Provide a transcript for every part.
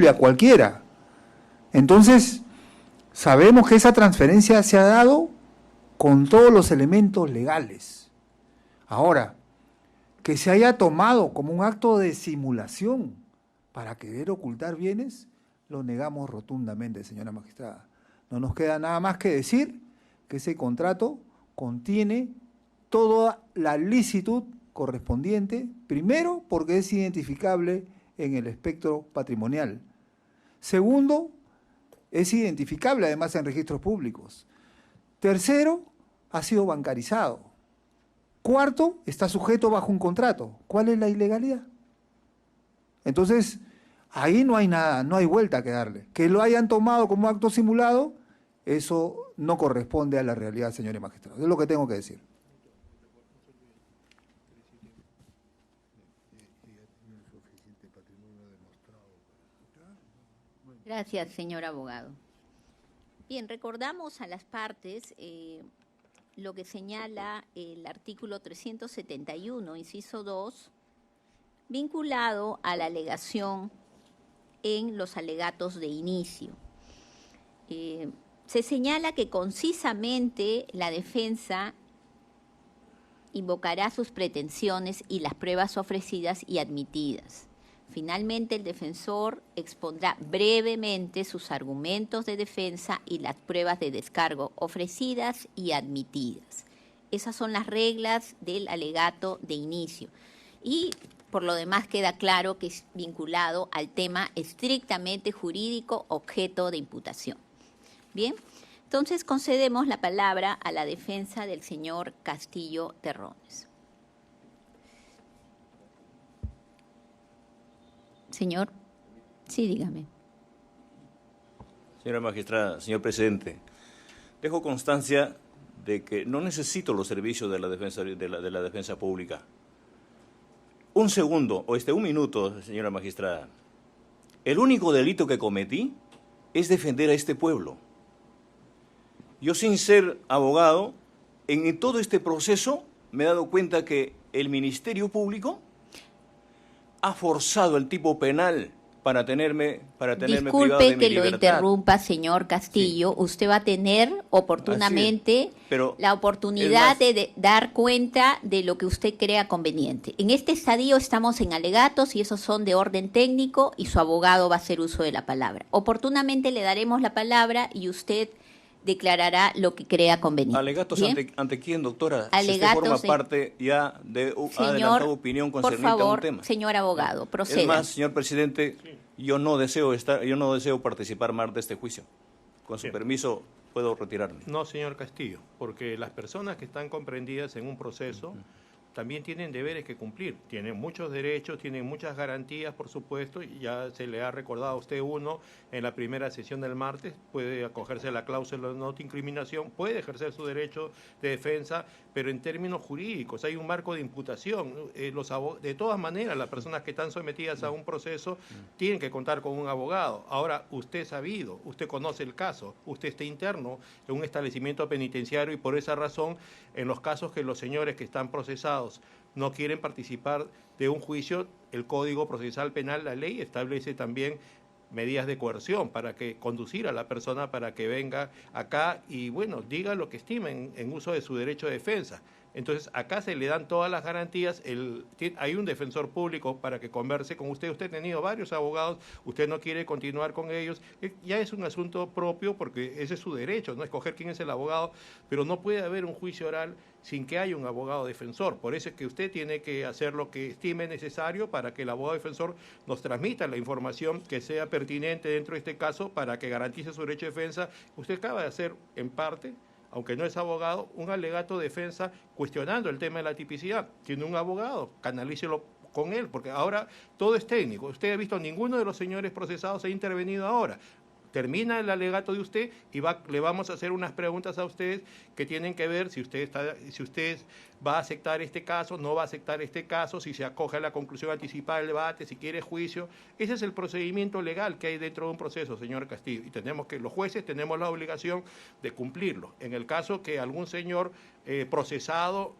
a cualquiera. Entonces, sabemos que esa transferencia se ha dado con todos los elementos legales. Ahora, que se haya tomado como un acto de simulación para querer ocultar bienes, lo negamos rotundamente, señora magistrada. No nos queda nada más que decir que ese contrato contiene toda la licitud correspondiente, primero, porque es identificable en el espectro patrimonial. Segundo, es identificable además en registros públicos. Tercero, ha sido bancarizado. Cuarto, está sujeto bajo un contrato. ¿Cuál es la ilegalidad? Entonces, ahí no hay nada, no hay vuelta que darle. Que lo hayan tomado como acto simulado, eso no corresponde a la realidad, señores magistrados. Es lo que tengo que decir. Gracias, señor abogado. Bien, recordamos a las partes lo que señala el artículo 371, inciso 2, vinculado a la alegación en los alegatos de inicio. Se señala que concisamente la defensa invocará sus pretensiones y las pruebas ofrecidas y admitidas. Finalmente, el defensor expondrá brevemente sus argumentos de defensa y las pruebas de descargo ofrecidas y admitidas. Esas son las reglas del alegato de inicio. Y por lo demás queda claro que es vinculado al tema estrictamente jurídico objeto de imputación. Bien, entonces concedemos la palabra a la defensa del señor Castillo Terrones. Señor, sí, dígame. Señora magistrada, señor presidente, dejo constancia de que no necesito los servicios de la defensa pública. Un segundo, un minuto, señora magistrada. El único delito que cometí es defender a este pueblo. Yo, sin ser abogado, en todo este proceso me he dado cuenta que el Ministerio Público ha forzado el tipo penal para tenerme privado de mi libertad. Disculpe que lo interrumpa, señor Castillo. Sí. Usted va a tener oportunamente la oportunidad de dar cuenta de lo que usted crea conveniente. En este estadio estamos en alegatos y esos son de orden técnico y su abogado va a hacer uso de la palabra. Oportunamente le daremos la palabra y usted declarará lo que crea conveniente. ¿Alegatos ante quién, doctora? Alegatos si usted forma parte ya de adelantado opinión concerniente a un tema. Señor abogado, proceda. Es más, señor presidente, yo no deseo participar más de este juicio. Con su permiso, puedo retirarme. No, señor Castillo, porque las personas que están comprendidas en un proceso también tienen deberes que cumplir, tienen muchos derechos, tienen muchas garantías, por supuesto, y ya se le ha recordado a usted uno en la primera sesión del martes, puede acogerse a la cláusula de no incriminación, puede ejercer su derecho de defensa, pero en términos jurídicos hay un marco de imputación. De todas maneras, las personas que están sometidas a un proceso tienen que contar con un abogado. Ahora, usted es sabido, usted conoce el caso, usted está interno en un establecimiento penitenciario y por esa razón, en los casos que los señores que están procesados no quieren participar de un juicio, el Código Procesal Penal, la ley, establece también medidas de coerción para conducir a la persona para que venga acá y, bueno, diga lo que estime en uso de su derecho de defensa. Entonces, acá se le dan todas las garantías, hay un defensor público para que converse con usted ha tenido varios abogados, usted no quiere continuar con ellos, ya es un asunto propio porque ese es su derecho, no escoger quién es el abogado, pero no puede haber un juicio oral sin que haya un abogado defensor. Por eso es que usted tiene que hacer lo que estime necesario para que el abogado defensor nos transmita la información que sea pertinente dentro de este caso para que garantice su derecho de defensa. Usted acaba de hacer, en parte, aunque no es abogado, un alegato de defensa cuestionando el tema de la tipicidad. Tiene un abogado, canalícelo con él, porque ahora todo es técnico. Usted ha visto, ninguno de los señores procesados ha intervenido ahora. Termina el alegato de usted y le vamos a hacer unas preguntas a ustedes que tienen que ver si usted va a aceptar este caso, no va a aceptar este caso, si se acoge a la conclusión anticipada del debate, si quiere juicio. Ese es el procedimiento legal que hay dentro de un proceso, señor Castillo, y los jueces tenemos la obligación de cumplirlo. En el caso que algún señor procesado,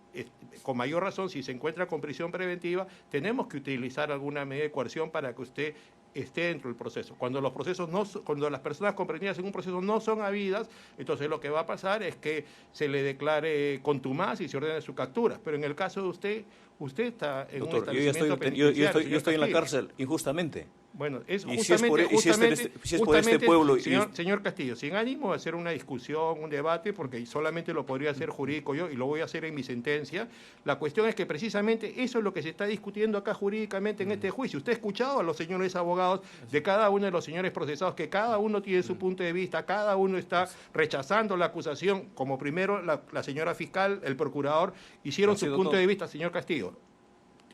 con mayor razón, si se encuentra con prisión preventiva, tenemos que utilizar alguna medida de coerción para que usted esté dentro del proceso. Cuando cuando las personas comprendidas en un proceso no son habidas, entonces lo que va a pasar es que se le declare contumaz y se ordene su captura. Pero en el caso de usted está en un Doctor, establecimiento penitenciario. yo estoy en la Castillo. cárcel injustamente. Bueno, es Y si es por- justamente, y si es por justamente, si es por este pueblo y- señor Castillo, sin ánimo de hacer una discusión, un debate, porque solamente lo podría hacer jurídico yo y lo voy a hacer en mi sentencia. La cuestión es que precisamente eso es lo que se está discutiendo acá jurídicamente en este juicio. Usted ha escuchado a los señores abogados de cada uno de los señores procesados, que cada uno tiene su punto de vista, cada uno está rechazando la acusación, como primero la señora fiscal, el procurador, hicieron Así, su doctor. punto de vista, señor Castillo.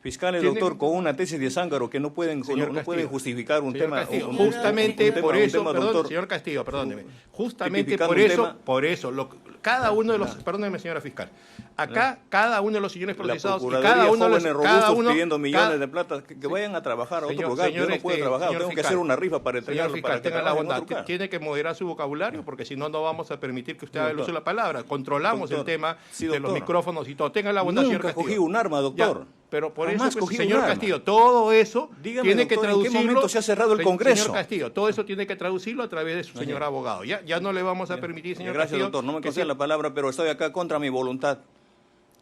Fiscales, Tiene- doctor, con una tesis de zángaro que no pueden, Señor no pueden Castillo. justificar un Señor tema. Castillo, un justamente tema- por un eso, tema, perdón, doctor, señor Castillo, perdóneme, justamente tipificando por un eso, cada uno de los, perdóneme señora fiscal, acá cada uno de los señores La procesados y Procuraduría, cada uno de los, jóvenes cada robustos uno, pidiendo millones cada- de plata, que vayan a trabajar a otro Señor- lugar. Yo señor, no puedo trabajar, señor tengo que fiscal, hacer una rifa para señor entregarlo fiscal, para que tenga la trabajen en bondad, otro lugar. tiene que moderar su vocabulario porque si no, no vamos a permitir que usted haga el uso Doctor. de la palabra. Controlamos Doctor. el tema Sí, de los doctor. micrófonos y todo. Tenga la bondad, señor Nunca Castillo. cogí un arma, doctor. Ya, pero por Jamás eso, pues, cogí un señor arma. Castillo, todo eso Dígame, tiene que doctor, ¿en qué traducirlo. momento se ha cerrado el Congreso? Señor Castillo, todo eso tiene que traducirlo a través de su señor abogado. Ya no le vamos a permitir, señor Gracias, Castillo. doctor. No me que conceda se- la palabra, pero estoy acá contra mi voluntad.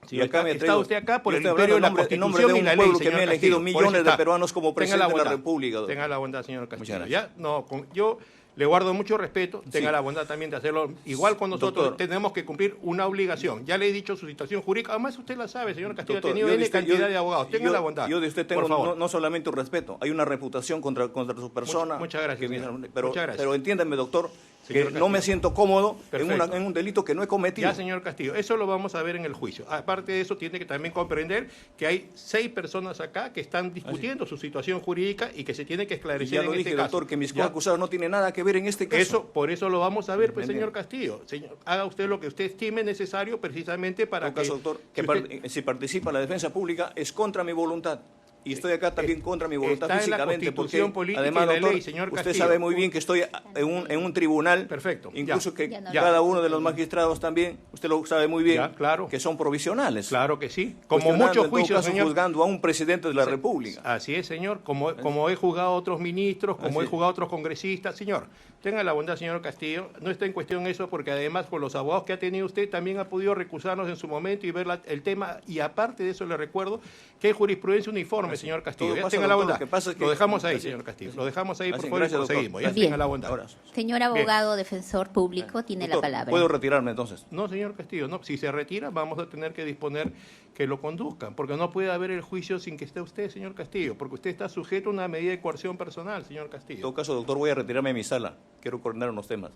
Sí, Y acá me está atrevo- usted acá por yo el estoy imperio de la hablando en nombre Constitución de y un la ley, pueblo que señor me ha elegido Castillo. Por eso millones de está. peruanos como Tenga presidente de la bondad. República, doctor. Tenga la bondad, señor Castillo. Muchas Ya, no, yo le guardo mucho respeto, tenga Sí. la bondad también de hacerlo. Igual con nosotros Doctor. tenemos que cumplir una obligación. Ya le he dicho su situación jurídica, además usted la sabe, señor Castillo, Doctor, ha tenido yo de N usted- cantidad yo- de abogados. Tenga yo- la bondad. Yo de usted tengo por favor. no solamente un respeto, hay una reputación contra su persona. Muchas gracias, que viene- señor. pero, Muchas gracias. pero entiéndame, doctor, Señor que no Castillo. me siento cómodo Perfecto. en un delito que no he cometido. Ya, señor Castillo, eso lo vamos a ver en el juicio. Aparte de eso, tiene que también comprender que hay 6 personas acá que están discutiendo su situación jurídica y que se tiene que Y esclarecer ya en lo este dije, caso. doctor, que mis Ya. coacusados no tienen nada que ver en este caso. Por eso lo vamos a ver, pues, ¿Me señor entiende? Castillo. Señor, haga usted lo que usted estime necesario precisamente para En todo caso, doctor, que si participa en la defensa pública es contra mi voluntad. Y estoy acá también contra mi voluntad está en la físicamente, Constitución porque política además, y la doctor, ley, señor usted Castillo. sabe muy bien que estoy en un tribunal, Perfecto, incluso ya. que Ya no cada lo- uno de los magistrados también, usted lo sabe muy bien, Ya, claro. que son provisionales. Claro que sí. Como Cuestionando, muchos en todo juicios, caso, señor. juzgando a un presidente de la República. Así es, señor. Como he juzgado a otros ministros, como Así he es. juzgado a otros congresistas. Señor, tenga la bondad, señor Castillo. No está en cuestión eso porque además por los abogados que ha tenido usted también ha podido recusarnos en su momento y ver el tema. Y aparte de eso le recuerdo que hay jurisprudencia uniforme, señor Castillo. Todo Ya pasa, tenga la doctor, bondad. lo que pasa es que- Lo dejamos ahí, Así- señor Castillo. Lo dejamos ahí, por Así, favor, gracias, y doctor. proseguimos. Ya Bien. tenga la bondad. Ahora, Señor abogado defensor público, tiene la doctor, palabra. ¿puedo retirarme entonces? No, señor Castillo, no. Si se retira, vamos a tener que disponer que lo conduzcan, porque no puede haber el juicio sin que esté usted, señor Castillo, porque usted está sujeto a una medida de coerción personal, señor En Castillo. todo caso, doctor, voy a retirarme de mi sala. Quiero coordinar unos temas.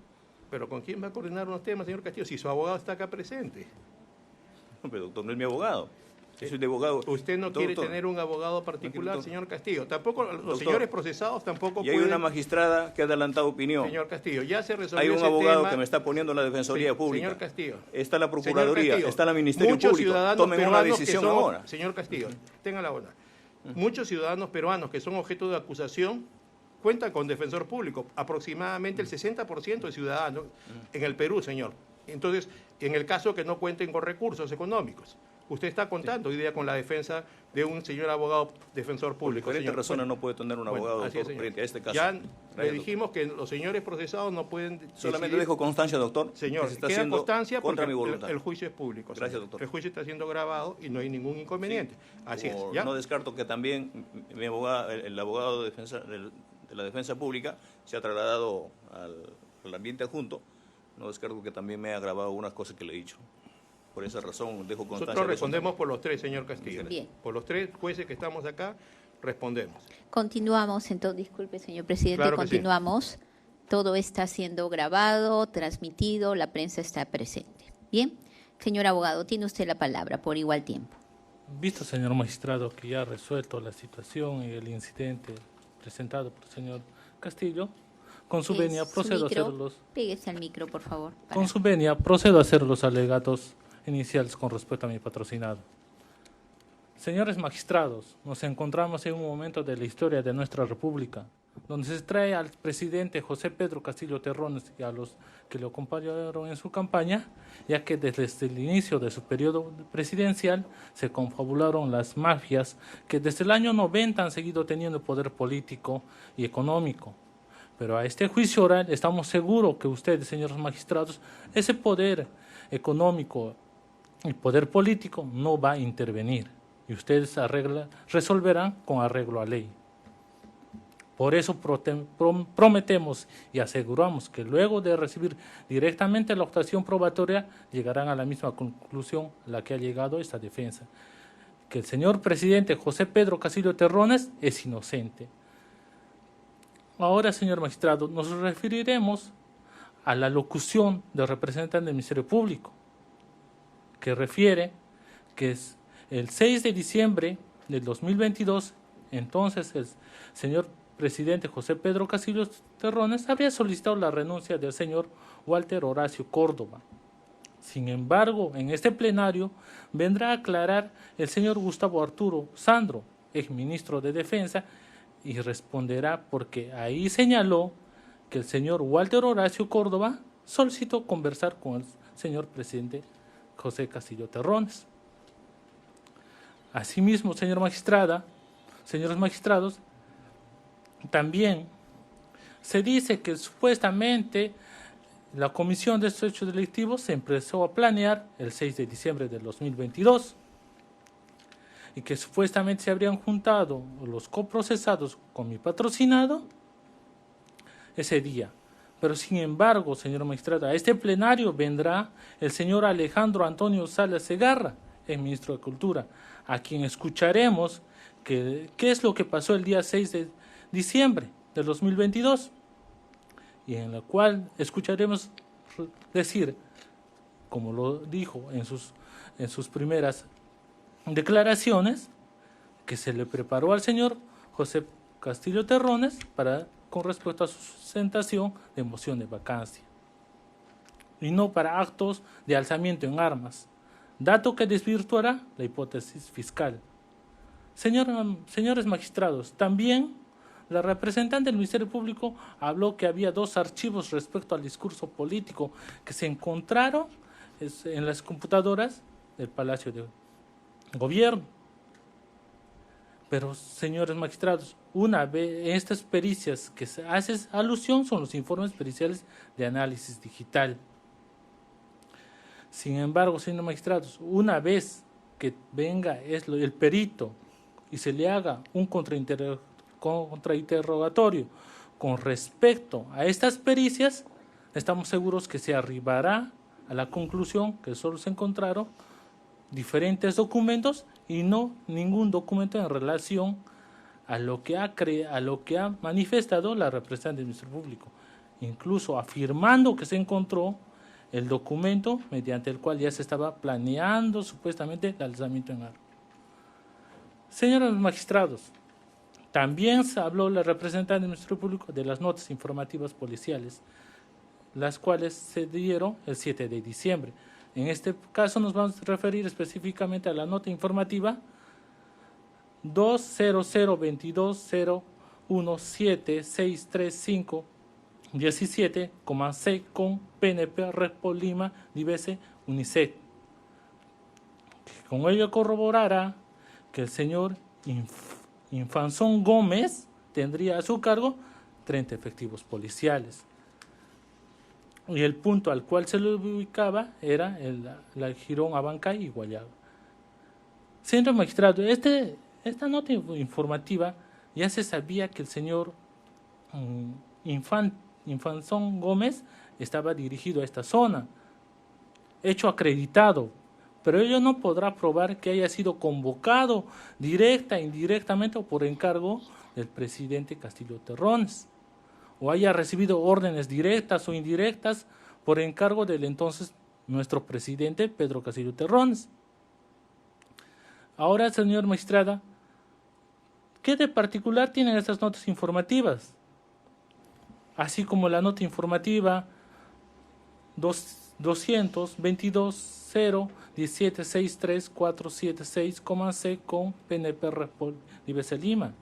Pero ¿con quién va a coordinar unos temas, señor Castillo, si su abogado está acá presente? Pero doctor, no es mi abogado. Yo soy de abogado. Usted no quiere Doctor, tener un abogado particular, Doctor. señor Castillo. Tampoco los Doctor. señores procesados tampoco Y hay pueden. una magistrada que ha adelantado opinión. Señor Castillo, ya se resolvió Hay un ese abogado tema. que me está poniendo la Defensoría Sí, Pública. Señor Castillo. Está la Señor Procuraduría, Castillo, está la Ministerio muchos Público. ciudadanos Tomen una peruanos que decisión son- ahora. Señor Castillo, tenga la bondad. Muchos ciudadanos peruanos que son objeto de acusación cuentan con defensor público. Aproximadamente el 60% de ciudadanos en el Perú, señor. Entonces, en el caso que no cuenten con recursos económicos. Usted está contando hoy día con la defensa de un señor abogado defensor Por público. diferentes señor. razones no puede tener un Bueno, abogado, así es, doctor, señor. frente a este caso. Ya Gracias, le doctor. dijimos que los señores procesados no pueden Solamente decidir. dejo constancia, doctor, Señor, que se está queda haciendo constancia porque contra mi voluntad. el juicio es público. Gracias, señor. doctor. El juicio está siendo grabado y no hay ningún inconveniente. Así es. Como ¿ya? No descarto que también mi abogado, el abogado de la defensa pública se ha trasladado al ambiente adjunto. No descarto que también me ha grabado unas cosas que le he dicho. Por esa razón dejo constancia. Nosotros de eso. respondemos por los 3, señor Castillo. Bien. Por los 3 jueces que estamos acá, respondemos. Continuamos, entonces, disculpe, señor presidente, Claro que sí. continuamos. Todo está siendo grabado, transmitido, la prensa está presente. Bien, señor abogado, tiene usted la palabra por igual tiempo. Visto, señor magistrado, que ya ha resuelto la situación y el incidente presentado por el señor Castillo, con su venia procedo a hacer los Pégese al micro, por favor. para- con su venia procedo a hacer los alegatos iniciales con respecto a mi patrocinado. Señores magistrados, nos encontramos en un momento de la historia de nuestra República donde se trae al presidente José Pedro Castillo Terrones y a los que lo acompañaron en su campaña, ya que desde el inicio de su periodo presidencial se confabularon las mafias que desde el año 90 han seguido teniendo poder político y económico. Pero a este juicio oral estamos seguros que ustedes, señores magistrados, ese poder económico y poder político no va a intervenir y ustedes resolverán con arreglo a ley. Por eso prometemos y aseguramos que luego de recibir directamente la actuación probatoria llegarán a la misma conclusión a la que ha llegado esta defensa, que el señor presidente José Pedro Castillo Terrones es inocente. Ahora, señor magistrado, nos referiremos a la locución del representante del Ministerio Público, que refiere que es el 6 de diciembre del 2022, entonces el señor presidente José Pedro Castillo Terrones habría solicitado la renuncia del señor Walter Horacio Córdoba. Sin embargo, en este plenario vendrá a aclarar el señor Gustavo Arturo Sandro, exministro de Defensa, y responderá porque ahí señaló que el señor Walter Horacio Córdoba solicitó conversar con el señor presidente José Castillo Terrones. Asimismo, señores magistrados, también se dice que supuestamente la comisión de estos hechos delictivos se empezó a planear el 6 de diciembre del 2022 y que supuestamente se habrían juntado los coprocesados con mi patrocinado ese día. Pero sin embargo, señor magistrado, a este plenario vendrá el señor Alejandro Antonio Salas Segarra, el ministro de Cultura, a quien escucharemos qué es lo que pasó el día 6 de diciembre del 2022, y en la cual escucharemos decir, como lo dijo en sus primeras declaraciones, que se le preparó al señor José Castillo Terrones con respecto a su sustentación de moción de vacancia, y no para actos de alzamiento en armas, dato que desvirtuará la hipótesis fiscal. Señores magistrados, también la representante del Ministerio Público habló que había 2 archivos respecto al discurso político que se encontraron en las computadoras del Palacio de Gobierno. Pero, señores magistrados, una vez estas pericias que se hace alusión son los informes periciales de análisis digital. Sin embargo, señores magistrados, una vez que venga el perito y se le haga un contrainterrogatorio con respecto a estas pericias, estamos seguros que se arribará a la conclusión que solo se encontraron diferentes documentos y no ningún documento en relación a lo que ha manifestado la representante del Ministerio Público, incluso afirmando que se encontró el documento mediante el cual ya se estaba planeando supuestamente el alzamiento en armas. Señores magistrados, también se habló la representante del Ministerio Público de las notas informativas policiales, las cuales se dieron el 7 de diciembre. En este caso nos vamos a referir específicamente a la nota informativa 2002201763517, C con PNP Respo Lima Divese UNICEF. Con ello corroborará que el señor Infanzón Gómez tendría a su cargo 30 efectivos policiales. Y el punto al cual se lo ubicaba era la Girón, Abancay y Guayaba. Señor magistrado, esta nota informativa ya se sabía que el señor Infanzón Gómez estaba dirigido a esta zona, hecho acreditado, pero ello no podrá probar que haya sido convocado directa, indirectamente o por encargo del presidente Castillo Terrones, o haya recibido órdenes directas o indirectas por encargo del entonces nuestro presidente Pedro Castillo Terrones. Ahora, señor magistrada, ¿qué de particular tienen estas notas informativas? Así como la nota informativa 200-22-0-1763476, C con PNP Respo Divese Lima.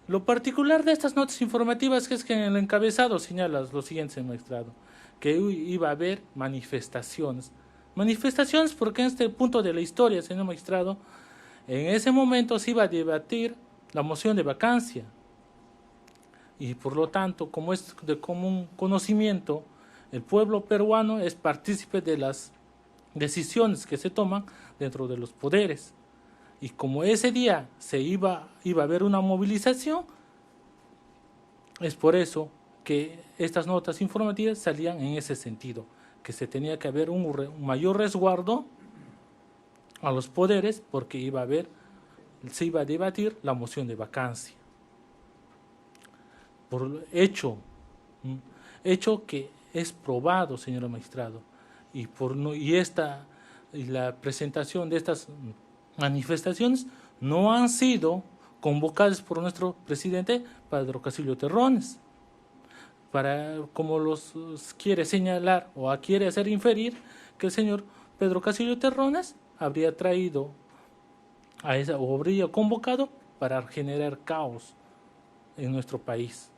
Lo particular de estas notas informativas es que en el encabezado señala lo siguiente, señor magistrado, que iba a haber manifestaciones. Manifestaciones porque en este punto de la historia, señor magistrado, en ese momento se iba a debatir la moción de vacancia. Y por lo tanto, como es de común conocimiento, el pueblo peruano es partícipe de las decisiones que se toman dentro de los poderes. Y como ese día iba a haber una movilización, es por eso que estas notas informativas salían en ese sentido, que se tenía que haber un mayor resguardo a los poderes porque se iba a debatir la moción de vacancia. Por hecho que es probado, señor magistrado, y la presentación de estas manifestaciones no han sido convocadas por nuestro presidente Pedro Castillo Terrones, como los quiere señalar o quiere hacer inferir que el señor Pedro Castillo Terrones habría traído o habría convocado para generar caos en nuestro país.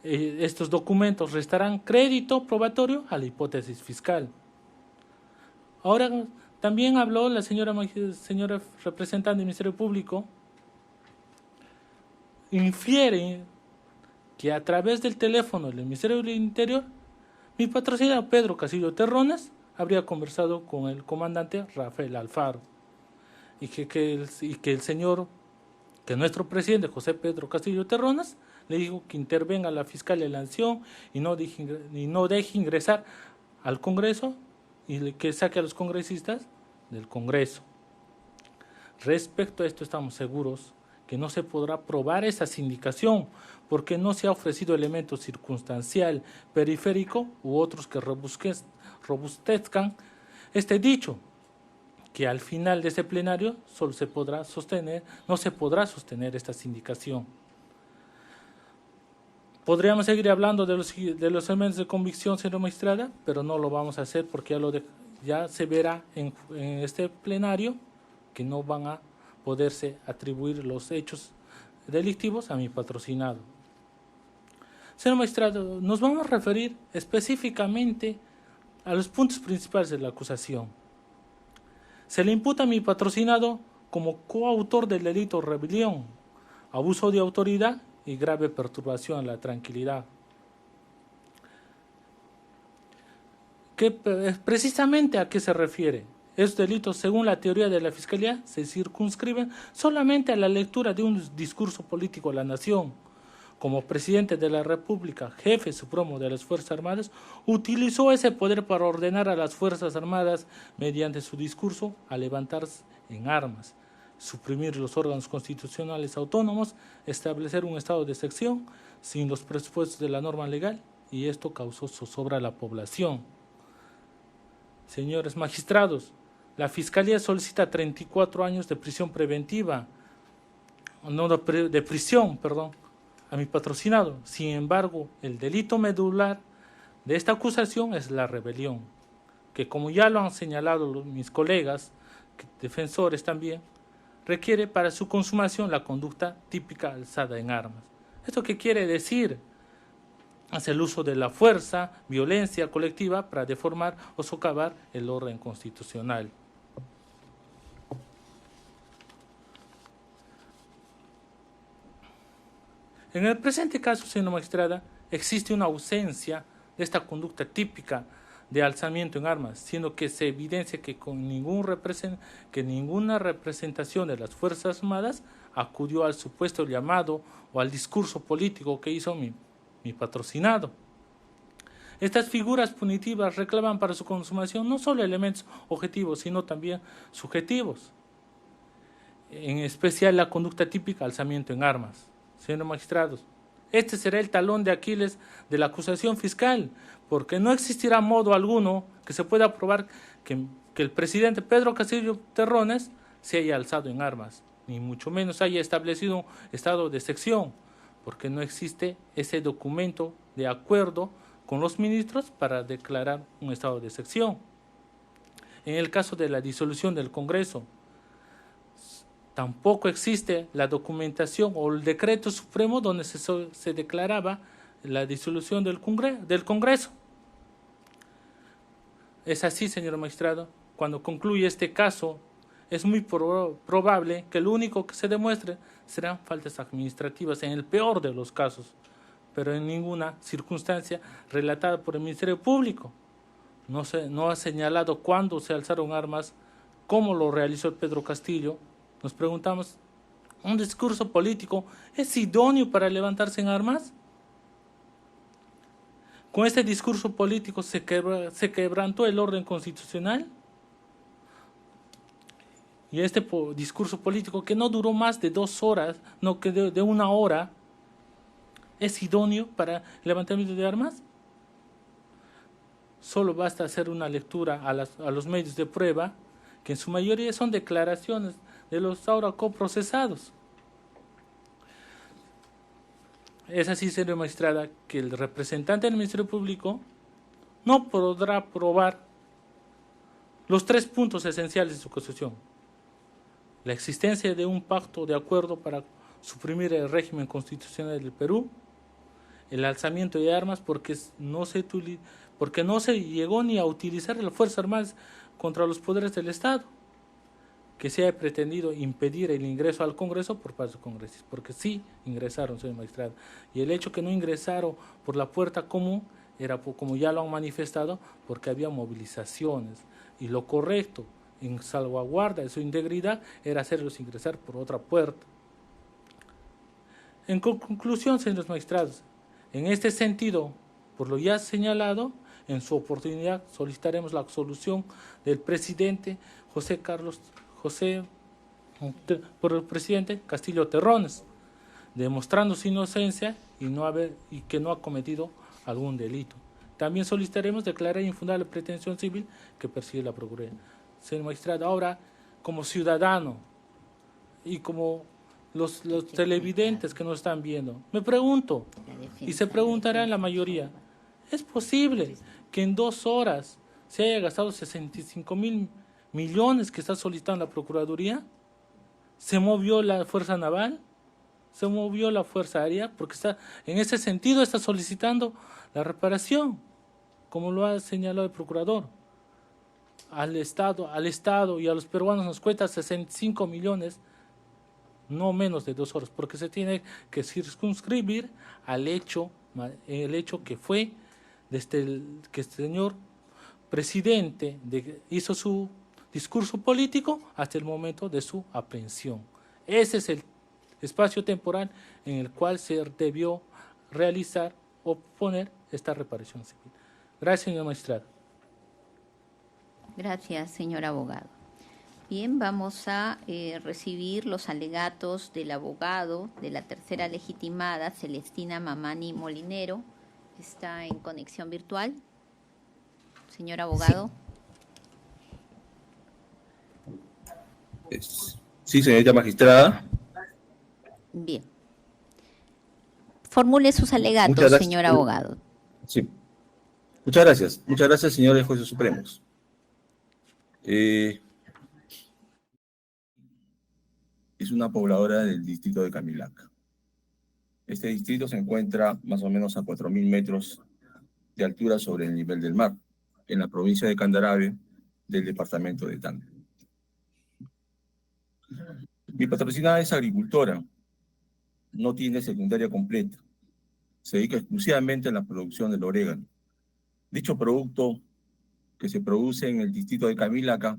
Estos documentos restarán crédito probatorio a la hipótesis fiscal. Ahora, también habló la señora representante del Ministerio Público, infiere que a través del teléfono del Ministerio del Interior, mi patrocinador Pedro Castillo Terrones habría conversado con el comandante Rafael Alfaro y que nuestro presidente José Pedro Castillo Terrones le dijo que intervenga la Fiscalía de la Nación y no deje ingresar al Congreso y que saque a los congresistas del Congreso. Respecto a esto estamos seguros que no se podrá probar esa sindicación porque no se ha ofrecido elemento circunstancial, periférico u otros que robustezcan este dicho, que al final de ese plenario no se podrá sostener esta sindicación. Podríamos seguir hablando de los elementos de convicción, señora magistrada, pero no lo vamos a hacer porque ya se verá en este plenario que no van a poderse atribuir los hechos delictivos a mi patrocinado. Señor magistrado, nos vamos a referir específicamente a los puntos principales de la acusación. Se le imputa a mi patrocinado como coautor del delito rebelión, abuso de autoridad y grave perturbación a la tranquilidad. Precisamente ¿a qué se refiere? Estos delitos, según la teoría de la Fiscalía, se circunscriben solamente a la lectura de un discurso político a la nación. Como presidente de la República, jefe supremo de las Fuerzas Armadas, utilizó ese poder para ordenar a las Fuerzas Armadas, mediante su discurso, a levantarse en armas, suprimir los órganos constitucionales autónomos, establecer un estado de excepción sin los presupuestos de la norma legal, y esto causó zozobra a la población. Señores magistrados, la Fiscalía solicita 34 años de prisión preventiva, a mi patrocinado. Sin embargo, el delito medular de esta acusación es la rebelión, que como ya lo han señalado mis colegas, defensores también, requiere para su consumación la conducta típica alzada en armas. ¿Esto qué quiere decir? Es el uso de la fuerza, violencia colectiva para deformar o socavar el orden constitucional. En el presente caso, señora magistrada, existe una ausencia de esta conducta típica de alzamiento en armas, siendo que se evidencia que ninguna representación de las Fuerzas Armadas acudió al supuesto llamado o al discurso político que hizo mi patrocinado. Estas figuras punitivas reclaman para su consumación no solo elementos objetivos, sino también subjetivos, en especial la conducta típica alzamiento en armas. Señores magistrados, este será el talón de Aquiles de la acusación fiscal, porque no existirá modo alguno que se pueda probar que el presidente Pedro Castillo Terrones se haya alzado en armas, ni mucho menos haya establecido un estado de excepción, porque no existe ese documento de acuerdo con los ministros para declarar un estado de excepción. En el caso de la disolución del Congreso, Tampoco existe la documentación o el decreto supremo donde se declaraba la disolución del Congreso. Es así, señor magistrado, cuando concluye este caso, es muy probable que lo único que se demuestre serán faltas administrativas en el peor de los casos, pero en ninguna circunstancia relatada por el Ministerio Público. No ha señalado cuándo se alzaron armas, cómo lo realizó Pedro Castillo. Nos preguntamos, ¿un discurso político es idóneo para levantarse en armas? ¿Con este discurso político se quebrantó el orden constitucional? Y este discurso político, que no duró más de 2 horas, no que de 1 hora, ¿es idóneo para el levantamiento de armas? Solo basta hacer una lectura a los medios de prueba, que en su mayoría son declaraciones de los ahora coprocesados. Es así, señora magistrada, que el representante del Ministerio Público no podrá probar los 3 puntos esenciales de su acusación: la existencia de un pacto de acuerdo para suprimir el régimen constitucional del Perú, el alzamiento de armas porque no se llegó ni a utilizar las Fuerzas Armadas contra los poderes del Estado, que se ha pretendido impedir el ingreso al Congreso por parte de los congresistas, porque sí ingresaron, señor magistrado, y el hecho que no ingresaron por la puerta común era, como ya lo han manifestado, porque había movilizaciones, y lo correcto, en salvaguarda de su integridad, era hacerlos ingresar por otra puerta. En conclusión, señores magistrados, en este sentido, por lo ya señalado, en su oportunidad solicitaremos la absolución del presidente por el presidente Castillo Terrones, demostrando su inocencia y que no ha cometido algún delito. También solicitaremos declarar infundada la pretensión civil que persigue la Procuraduría. Señor magistrado, ahora, como ciudadano y como los televidentes que nos están viendo, me pregunto, y se preguntará la mayoría, ¿es posible que en 2 horas se haya gastado 65.000 millones que está solicitando la Procuraduría? ¿Se movió la Fuerza Naval? ¿Se movió la Fuerza Aérea? Porque en ese sentido está solicitando la reparación, como lo ha señalado el Procurador. Al Estado y a los peruanos nos cuesta 65 millones, no menos de 2 horas, porque se tiene que circunscribir el hecho que fue desde que el señor presidente hizo su discurso político hasta el momento de su aprehensión. Ese es el espacio temporal en el cual se debió realizar o poner esta reparación civil. Gracias, señor magistrado. Gracias, señor abogado. Bien, vamos a recibir los alegatos del abogado de la tercera legitimada, Celestina Mamani Molinero. Está en conexión virtual. Señor abogado. Sí, señorita magistrada. Bien. Formule sus alegatos, señor abogado. Sí. Muchas gracias, señores jueces supremos. Es una pobladora del distrito de Camilaca. Este distrito se encuentra más o menos a 4.000 metros de altura sobre el nivel del mar, en la provincia de Candarave, del departamento de Tacna. Mi patrocinada es agricultora, no tiene secundaria completa, se dedica exclusivamente a la producción del orégano. Dicho producto, que se produce en el distrito de Camilaca,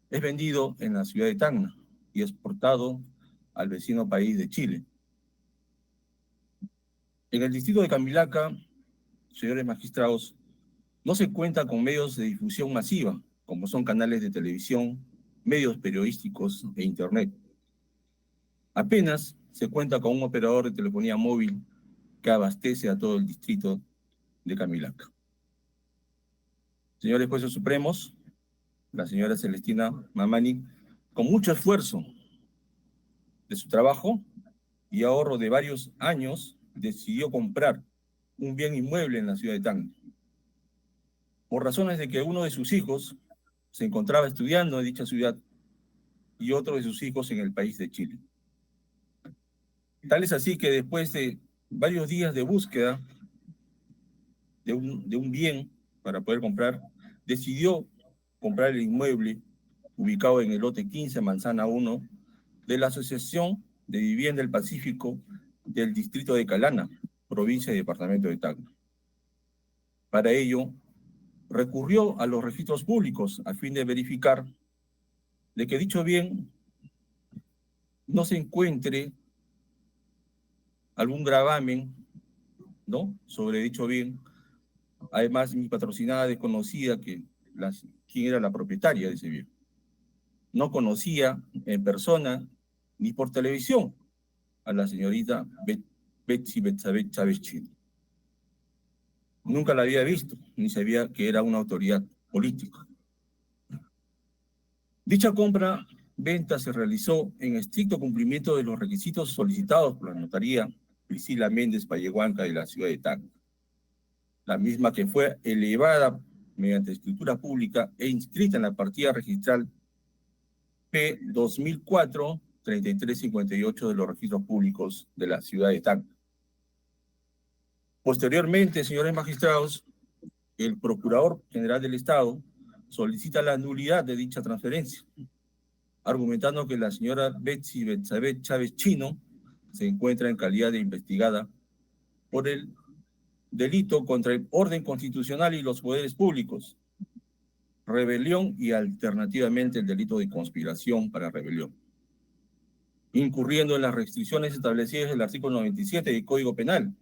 es vendido en la ciudad de Tacna y exportado al vecino país de Chile. En el distrito de Camilaca, señores magistrados, no se cuenta con medios de difusión masiva, como son canales de televisión, medios periodísticos e internet. Apenas se cuenta con un operador de telefonía móvil que abastece a todo el distrito de Camilaca. Señores jueces supremos, la señora Celestina Mamani, con mucho esfuerzo de su trabajo y ahorro de varios años, decidió comprar un bien inmueble en la ciudad de Tacna. Por razones de que uno de sus hijos se encontraba estudiando en dicha ciudad y otro de sus hijos en el país de Chile. Tal es así que después de varios días de búsqueda de un bien para poder comprar, decidió comprar el inmueble ubicado en el lote 15, Manzana 1, de la Asociación de Vivienda del Pacífico del distrito de Calana, provincia y departamento de Tacna. Para ello, recurrió a los registros públicos a fin de verificar de que dicho bien no se encuentre algún gravamen, ¿no?, sobre dicho bien. Además, mi patrocinada desconocía quién era la propietaria de ese bien. No conocía en persona ni por televisión a la señorita Betsy Betsabé Chávez Chino. Nunca la había visto, ni sabía que era una autoridad política. Dicha compra-venta se realizó en estricto cumplimiento de los requisitos solicitados por la notaría Priscila Méndez Pallehuanca de la ciudad de Tacna, la misma que fue elevada mediante escritura pública e inscrita en la partida registral P 2004-3358 de los registros públicos de la ciudad de Tacna. Posteriormente, señores magistrados, el Procurador General del Estado solicita la nulidad de dicha transferencia, argumentando que la señora Betsy Betsabé Chávez Chino se encuentra en calidad de investigada por el delito contra el orden constitucional y los poderes públicos, rebelión y alternativamente el delito de conspiración para rebelión, incurriendo en las restricciones establecidas en el artículo 97 del Código Penal,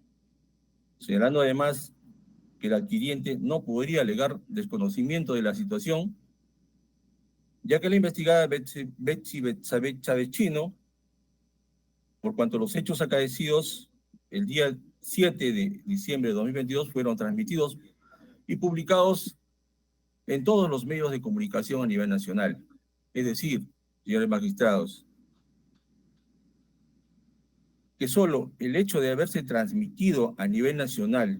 señalando además que el adquiriente no podría alegar desconocimiento de la situación, ya que la investigada Betsy Betsabé Chávez Chino, por cuanto los hechos acaecidos el día 7 de diciembre de 2022 fueron transmitidos y publicados en todos los medios de comunicación a nivel nacional. Es decir, señores magistrados, que solo el hecho de haberse transmitido a nivel nacional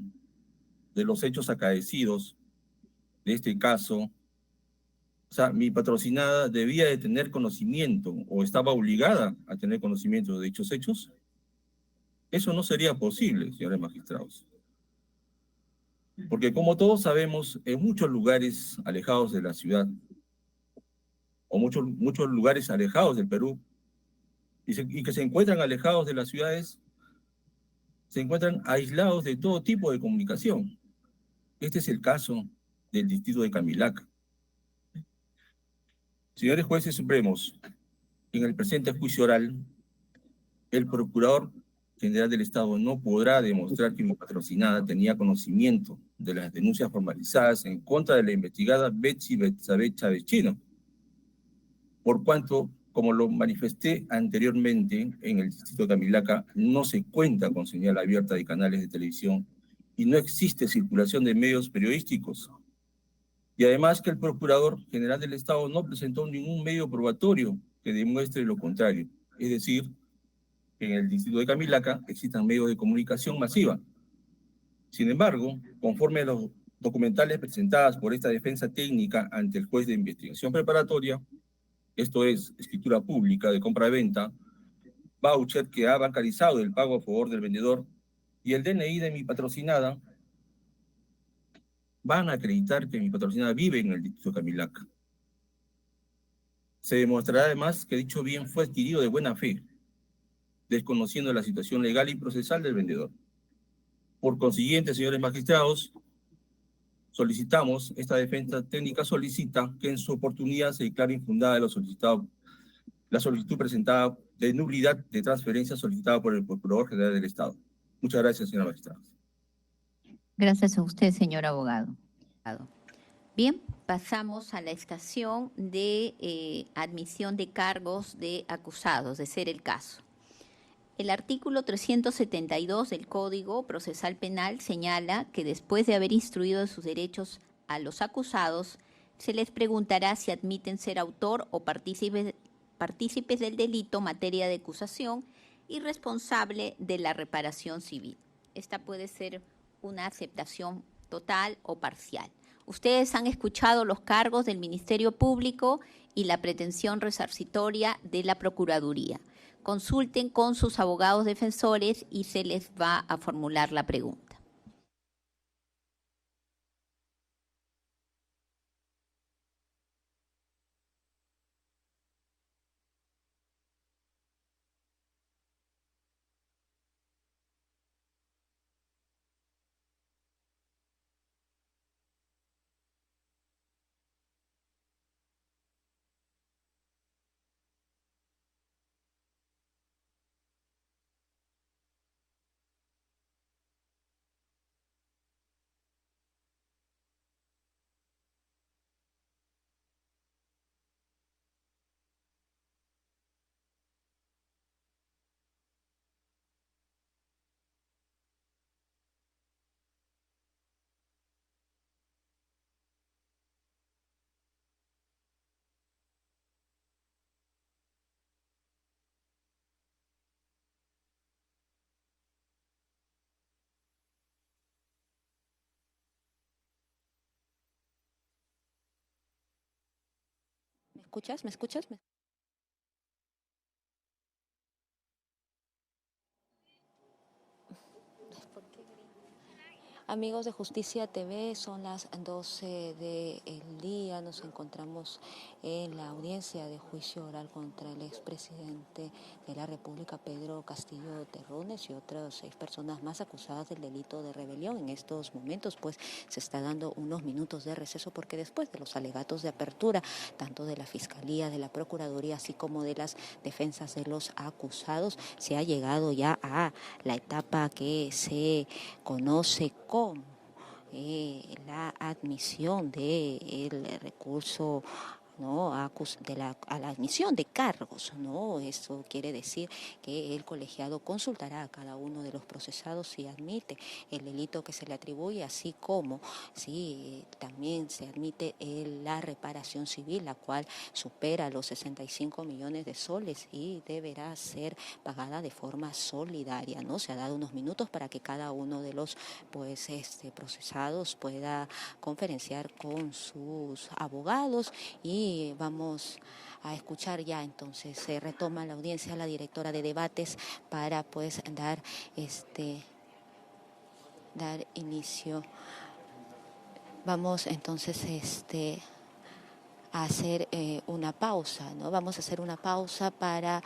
de los hechos acaecidos de este caso, o sea, mi patrocinada debía de tener conocimiento o estaba obligada a tener conocimiento de dichos hechos. Eso no sería posible, señores magistrados. Porque como todos sabemos, en muchos lugares alejados de la ciudad, o muchos lugares alejados del Perú, y que se encuentran alejados de las ciudades, se encuentran aislados de todo tipo de comunicación. Este es el caso del distrito de Camilaca. Señores jueces supremos, en el presente juicio oral, el Procurador General del Estado no podrá demostrar que mi patrocinada tenía conocimiento de las denuncias formalizadas en contra de la investigada Betsy Betsabé Chávez Chino, por cuanto, como lo manifesté anteriormente, en el distrito de Camilaca no se cuenta con señal abierta de canales de televisión y no existe circulación de medios periodísticos. Y además que el Procurador General del Estado no presentó ningún medio probatorio que demuestre lo contrario. Es decir, que en el distrito de Camilaca existan medios de comunicación masiva. Sin embargo, conforme a los documentales presentados por esta defensa técnica ante el juez de investigación preparatoria, esto es, escritura pública de compra-venta, voucher que ha bancarizado el pago a favor del vendedor y el DNI de mi patrocinada, van a acreditar que mi patrocinada vive en el distrito de Camilaca. Se demostrará además que dicho bien fue adquirido de buena fe, desconociendo la situación legal y procesal del vendedor. Por consiguiente, señores magistrados, solicitamos, esta defensa técnica solicita que en su oportunidad se declare infundada la solicitud presentada de nulidad de transferencia solicitada por el Procurador General del Estado. Muchas gracias, señora magistrada. Gracias a usted, señor abogado. Bien, pasamos a la estación de admisión de cargos de acusados, de ser el caso. El artículo 372 del Código Procesal Penal señala que después de haber instruido de sus derechos a los acusados, se les preguntará si admiten ser autor o partícipes del delito, materia de acusación y responsable de la reparación civil. Esta puede ser una aceptación total o parcial. Ustedes han escuchado los cargos del Ministerio Público y la pretensión resarcitoria de la Procuraduría. Consulten con sus abogados defensores y se les va a formular la pregunta. ¿Me escuchas? ¿Me escuchas? Amigos de Justicia TV, son las 12 del día. Nos encontramos en la audiencia de juicio oral contra el expresidente de la República, Pedro Castillo Terrones, y otras 6 personas más acusadas del delito de rebelión. En estos momentos, pues, se está dando unos minutos de receso porque después de los alegatos de apertura, tanto de la Fiscalía, de la Procuraduría, así como de las defensas de los acusados, se ha llegado ya a la etapa que se conoce como la admisión del recurso, ¿no?, a la admisión de cargos, ¿no? Eso quiere decir que el colegiado consultará a cada uno de los procesados si admite el delito que se le atribuye, así como si también se admite la reparación civil, la cual supera los 65 millones de soles y deberá ser pagada de forma solidaria, ¿no? Se ha dado unos minutos para que cada uno de los procesados pueda conferenciar con sus abogados y vamos a escuchar ya. Entonces se retoma la audiencia a la directora de debates para pues dar inicio. Vamos entonces a hacer una pausa, ¿no? Vamos a hacer una pausa para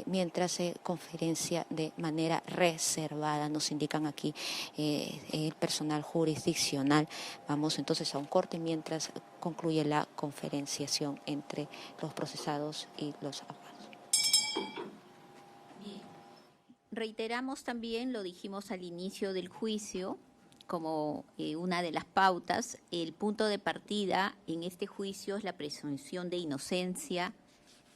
mientras se conferencia de manera reservada, nos indican aquí el personal jurisdiccional. Vamos entonces a un corte mientras concluye la conferenciación entre los procesados y los abogados. Bien. Reiteramos también, lo dijimos al inicio del juicio, como una de las pautas, el punto de partida en este juicio es la presunción de inocencia,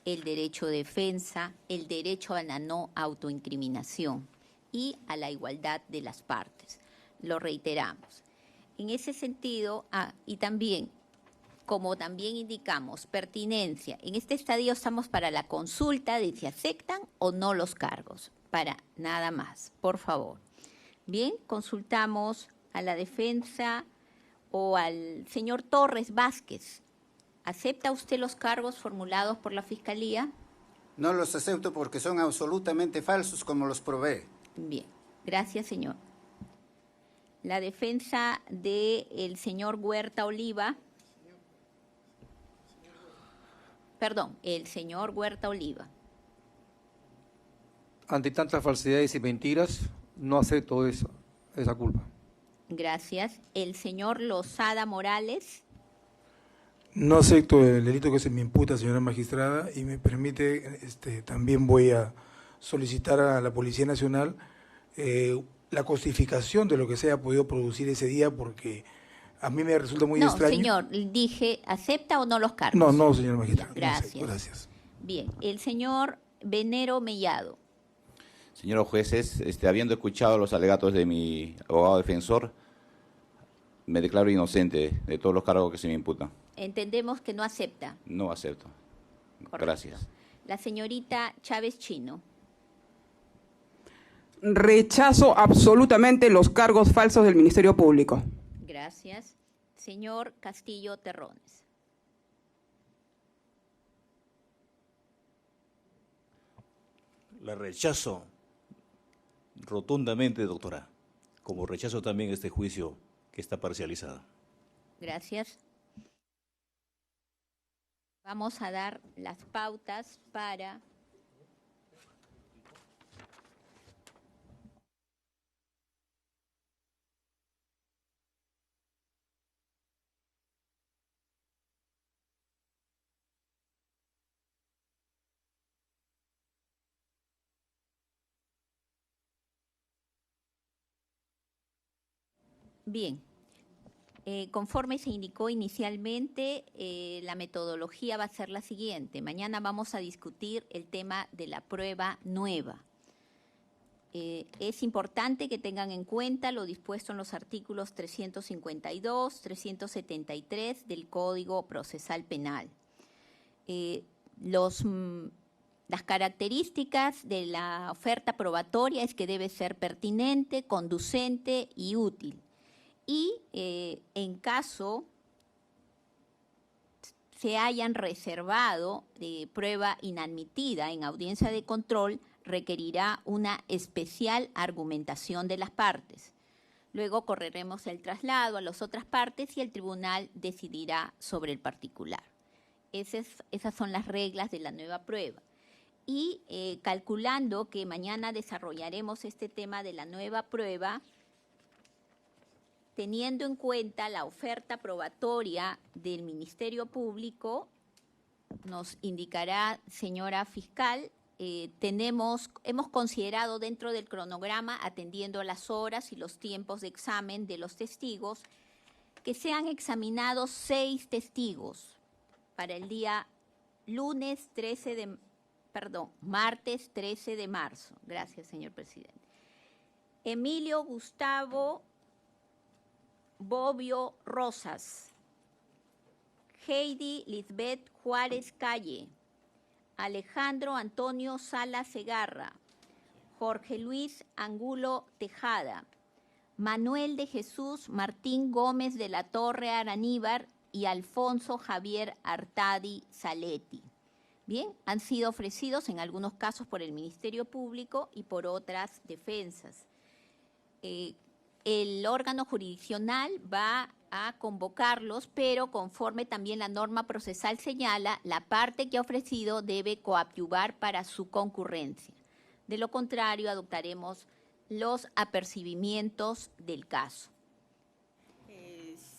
el derecho de defensa, el derecho a la no autoincriminación y a la igualdad de las partes. Lo reiteramos. En ese sentido, y también, como también indicamos, pertinencia. En este estadio estamos para la consulta de si aceptan o no los cargos. Para nada más, por favor. Bien, consultamos a la defensa o al señor Torres Vázquez. ¿Acepta usted los cargos formulados por la Fiscalía? No los acepto porque son absolutamente falsos, como los probé. Bien, gracias, señor. La defensa del señor Huerta Oliva. Perdón, el señor Huerta Oliva. Ante tantas falsedades y mentiras, no acepto esa culpa. Gracias. El señor Lozada Morales. No acepto el delito que se me imputa, señora magistrada, y me permite, también voy a solicitar a la Policía Nacional la justificación de lo que se haya podido producir ese día, porque a mí me resulta muy extraño. No, señor, dije, ¿acepta o no los cargos? No, señora magistrada. Gracias. No, gracias. Bien, el señor Venero Mellado. Señores jueces, habiendo escuchado los alegatos de mi abogado defensor, me declaro inocente de todos los cargos que se me imputan. Entendemos que no acepta. No acepto. Correcto. Gracias. La señorita Chávez Chino. Rechazo absolutamente los cargos falsos del Ministerio Público. Gracias. Señor Castillo Terrones. La rechazo rotundamente, doctora, como rechazo también este juicio que está parcializado. Gracias. Vamos a dar las pautas para bien. Conforme se indicó inicialmente, la metodología va a ser la siguiente. Mañana vamos a discutir el tema de la prueba nueva. Es importante que tengan en cuenta lo dispuesto en los artículos 352, 373 del Código Procesal Penal. Las características de la oferta probatoria es que debe ser pertinente, conducente y útil. Y en caso se hayan reservado prueba inadmitida en audiencia de control, requerirá una especial argumentación de las partes. Luego correremos el traslado a las otras partes y el tribunal decidirá sobre el particular. Esas son las reglas de la nueva prueba. Y calculando que mañana desarrollaremos este tema de la nueva prueba, teniendo en cuenta la oferta probatoria del Ministerio Público, nos indicará, señora fiscal, hemos considerado dentro del cronograma, atendiendo las horas y los tiempos de examen de los testigos, que sean examinados 6 testigos para el día martes 13 de marzo. Gracias, señor presidente. Emilio Gustavo Bobbio Rosas, Heidi Lisbeth Juárez Calle, Alejandro Antonio Sala Segarra, Jorge Luis Angulo Tejada, Manuel de Jesús Martín Gómez de la Torre Araníbar y Alfonso Javier Artadi Saletti. Bien, han sido ofrecidos en algunos casos por el Ministerio Público y por otras defensas. El órgano jurisdiccional va a convocarlos, pero conforme también la norma procesal señala, la parte que ha ofrecido debe coadyuvar para su concurrencia. De lo contrario, adoptaremos los apercibimientos del caso.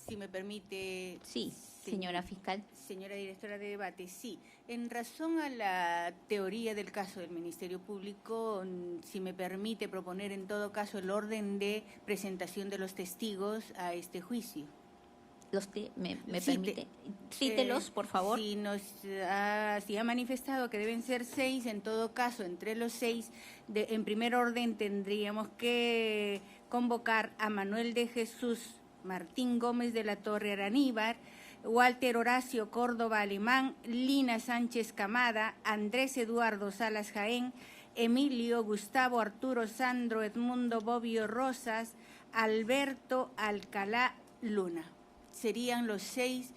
Si me permite... Sí, señora fiscal. Señora directora de debate, sí. En razón a la teoría del caso del Ministerio Público, si me permite proponer en todo caso el orden de presentación de los testigos a este juicio. ¿Me permite? Cítelos, por favor. Si ha manifestado que deben ser 6, en todo caso, entre los 6, en primer orden tendríamos que convocar a Manuel de Jesús Martín Gómez de la Torre Araníbar, Walter Horacio Córdoba Alemán, Lina Sánchez Camada, Andrés Eduardo Salas Jaén, Emilio Gustavo Arturo Sandro Edmundo Bobbio Rosas, Alberto Alcalá Luna. Serían los 6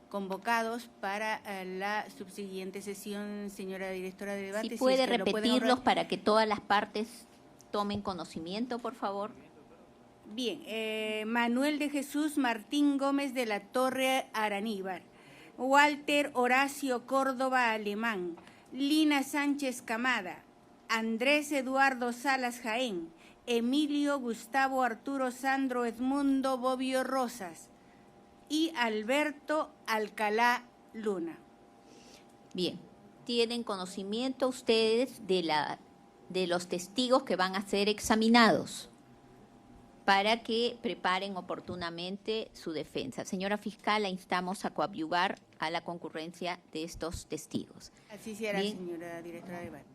convocados para la subsiguiente sesión, señora directora de debate. Si puede repetirlos para que todas las partes tomen conocimiento, por favor. Bien, Manuel de Jesús Martín Gómez de la Torre Araníbar, Walter Horacio Córdoba Alemán, Lina Sánchez Camada, Andrés Eduardo Salas Jaén, Emilio Gustavo Arturo Sandro Edmundo Bobbio Rosas y Alberto Alcalá Luna. Bien, ¿tienen conocimiento ustedes de los testigos que van a ser examinados para que preparen oportunamente su defensa? Señora fiscal, la instamos a coadyuvar a la concurrencia de estos testigos. Así será, bien. Señora directora de debate.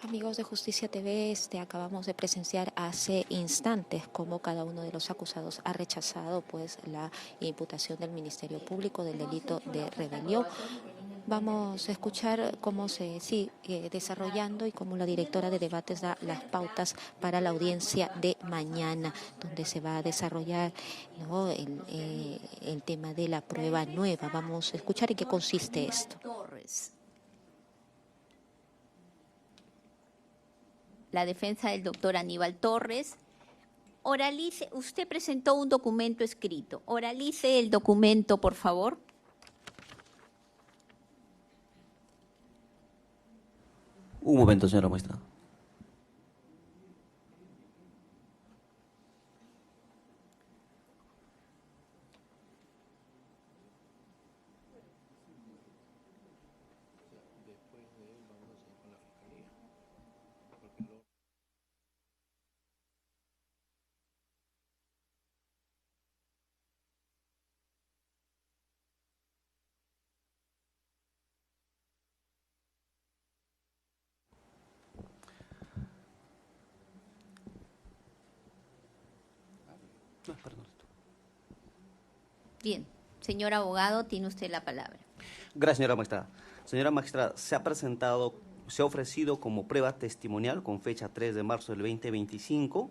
Amigos de Justicia TV, acabamos de presenciar hace instantes cómo cada uno de los acusados ha rechazado pues la imputación del Ministerio Público del delito de rebelión. Vamos a escuchar cómo se sigue desarrollando y cómo la directora de debates da las pautas para la audiencia de mañana, donde se va a desarrollar, ¿no?, el tema de la prueba nueva. Vamos a escuchar en qué consiste esto. La defensa del doctor Aníbal Torres. Oralice, usted presentó un documento escrito. Oralice el documento, por favor. Un momento, señora magistrada. Bien, señor abogado, tiene usted la palabra. Gracias, señora magistrada. Señora magistrada, se ha ofrecido como prueba testimonial con fecha 3 de marzo del 2025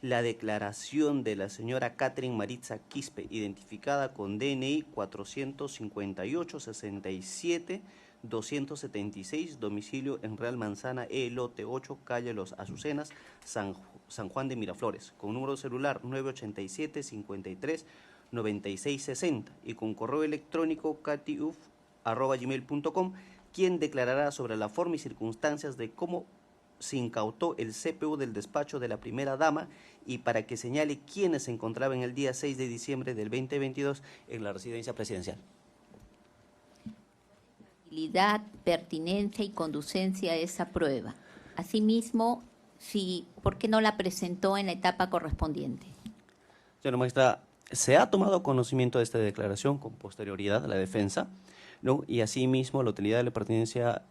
la declaración de la señora Catherine Maritza Quispe, identificada con DNI 458-67-276, domicilio en Real Manzana, lote 8, calle Los Azucenas, San Juan de Miraflores, con número de celular 987-53-9660 y con correo electrónico catiuf@gmail.com, quien declarará sobre la forma y circunstancias de cómo se incautó el CPU del despacho de la primera dama y para que señale quiénes se encontraban el día 6 de diciembre del 2022 en la residencia presidencial. Pertinencia y conducencia a esa prueba. Asimismo, ¿por qué no la presentó en la etapa correspondiente? Señora magistrada, se ha tomado conocimiento de esta declaración con posterioridad a la defensa, ¿no? Y asimismo la utilidad de la pertinencia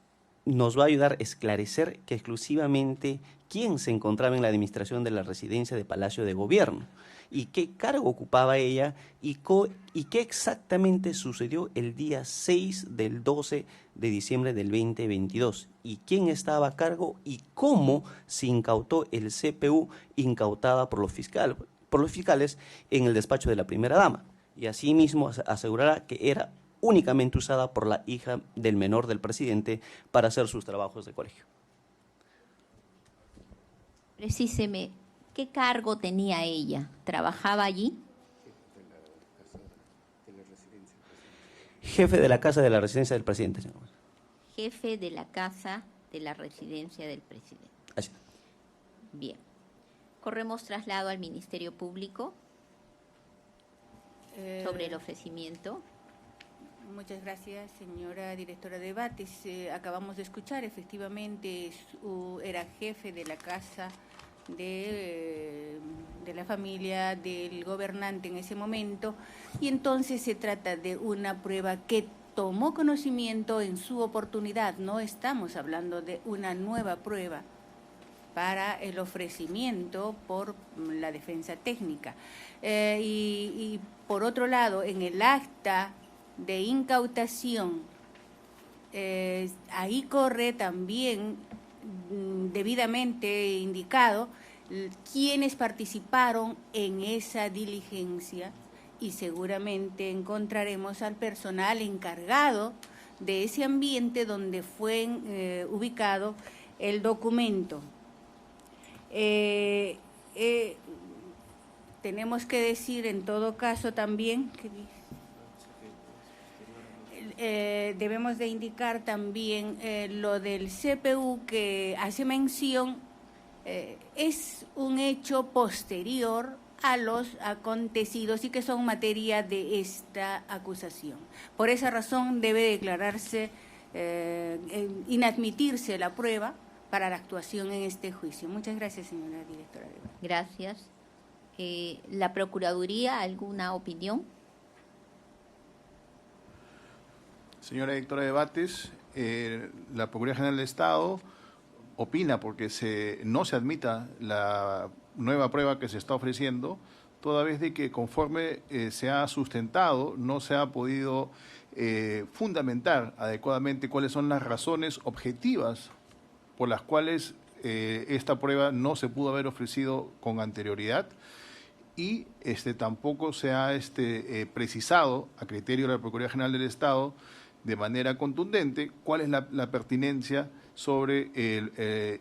nos va a ayudar a esclarecer que exclusivamente quién se encontraba en la administración de la residencia de Palacio de Gobierno y qué cargo ocupaba ella y qué exactamente sucedió el día 6 del 12 de diciembre del 2022 y quién estaba a cargo y cómo se incautó el CPU incautada por los fiscales en el despacho de la primera dama, y asimismo asegurará que era únicamente usada por la hija del menor del presidente para hacer sus trabajos de colegio. Precíseme, ¿qué cargo tenía ella? ¿Trabajaba allí? Jefe de la casa de la residencia del presidente, señor. Jefe de la casa de la residencia del presidente. Así. Bien. Corremos traslado al Ministerio Público sobre el ofrecimiento. Muchas gracias, señora directora de debates. Acabamos de escuchar, efectivamente, era jefe de la casa de la familia del gobernante en ese momento, y entonces se trata de una prueba que tomó conocimiento en su oportunidad. No estamos hablando de una nueva prueba para el ofrecimiento por la defensa técnica. Y por otro lado, en el acta de incautación, ahí corre también debidamente indicado quienes participaron en esa diligencia, y seguramente encontraremos al personal encargado de ese ambiente donde fue ubicado el documento. Tenemos que decir en todo caso también que debemos de indicar también lo del CPU que hace mención, es un hecho posterior a los acontecidos y que son materia de esta acusación. Por esa razón debe declararse, inadmitirse la prueba para la actuación en este juicio. Muchas gracias, señora directora. Gracias. ¿La Procuraduría, alguna opinión? Señora directora de debates, la Procuraduría General del Estado opina porque no se admita la nueva prueba que se está ofreciendo, toda vez de que conforme se ha sustentado, no se ha podido fundamentar adecuadamente cuáles son las razones objetivas por las cuales esta prueba no se pudo haber ofrecido con anterioridad, y tampoco se ha precisado a criterio de la Procuraduría General del Estado de manera contundente cuál es la pertinencia sobre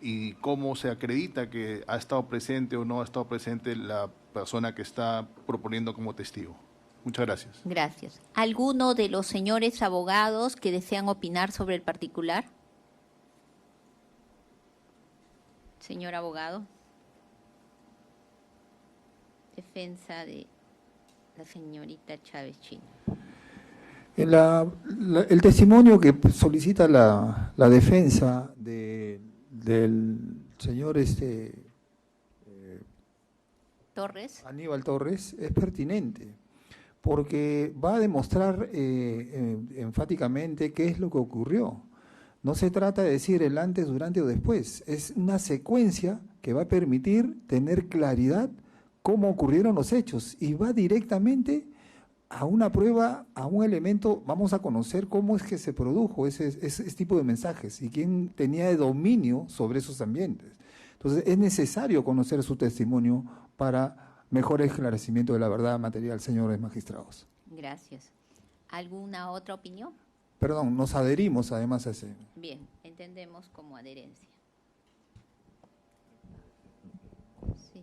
y cómo se acredita que ha estado presente o no ha estado presente la persona que está proponiendo como testigo. Muchas gracias. Gracias. ¿Alguno de los señores abogados que desean opinar sobre el particular? Señor abogado. Defensa de la señorita Chávez China. El testimonio que solicita la defensa del señor Torres. Aníbal Torres es pertinente, porque va a demostrar enfáticamente qué es lo que ocurrió. No se trata de decir el antes, durante o después, es una secuencia que va a permitir tener claridad cómo ocurrieron los hechos y va directamente a una prueba, a un elemento. Vamos a conocer cómo es que se produjo ese tipo de mensajes y quién tenía el dominio sobre esos ambientes. Entonces es necesario conocer su testimonio para mejor esclarecimiento de la verdad material, señores magistrados. Gracias. ¿Alguna otra opinión? Perdón, nos adherimos además a ese. Bien, entendemos como adherencia. Sí.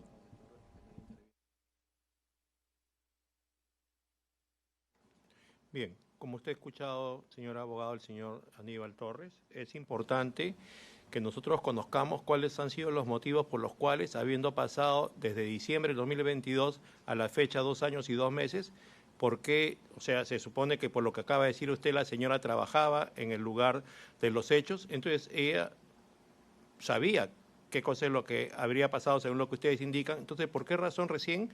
Bien, como usted ha escuchado, señor abogado, el señor Aníbal Torres, es importante que nosotros conozcamos cuáles han sido los motivos por los cuales, habiendo pasado desde diciembre de 2022 a la fecha 2 años y 2 meses, ¿por qué? O sea, se supone que por lo que acaba de decir usted, la señora trabajaba en el lugar de los hechos, entonces ella sabía qué cosa es lo que habría pasado según lo que ustedes indican. Entonces, ¿por qué razón recién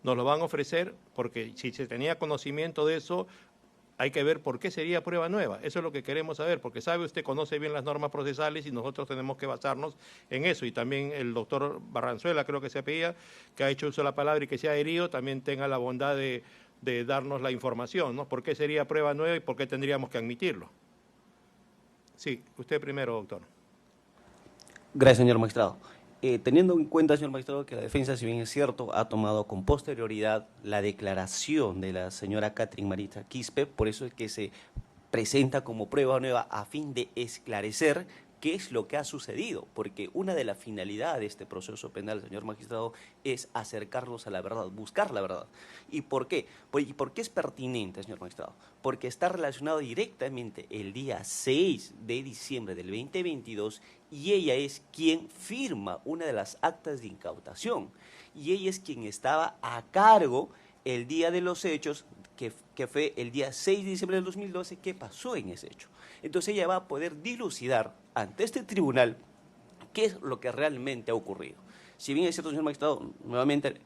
nos lo van a ofrecer? Porque si se tenía conocimiento de eso, hay que ver por qué sería prueba nueva. Eso es lo que queremos saber, porque sabe usted, conoce bien las normas procesales y nosotros tenemos que basarnos en eso. Y también el doctor Barranzuela, creo que se apellida, que ha hecho uso de la palabra y que se ha herido, también tenga la bondad de darnos la información, ¿no? ¿Por qué sería prueba nueva y por qué tendríamos que admitirlo? Sí, usted primero, doctor. Gracias, señor magistrado. Teniendo en cuenta, señor magistrado, que la defensa, si bien es cierto, ha tomado con posterioridad la declaración de la señora Catherine Marita Quispe, por eso es que se presenta como prueba nueva a fin de esclarecer qué es lo que ha sucedido, porque una de las finalidades de este proceso penal, señor magistrado, es acercarnos a la verdad, buscar la verdad. ¿Y por qué? ¿Y por qué es pertinente, señor magistrado? Porque está relacionado directamente el día 6 de diciembre del 2022 y ella es quien firma una de las actas de incautación y ella es quien estaba a cargo el día de los hechos, que fue el día 6 de diciembre del 2012, ¿qué pasó en ese hecho? Entonces ella va a poder dilucidar ante este tribunal qué es lo que realmente ha ocurrido. Si bien es cierto, señor magistrado, nuevamente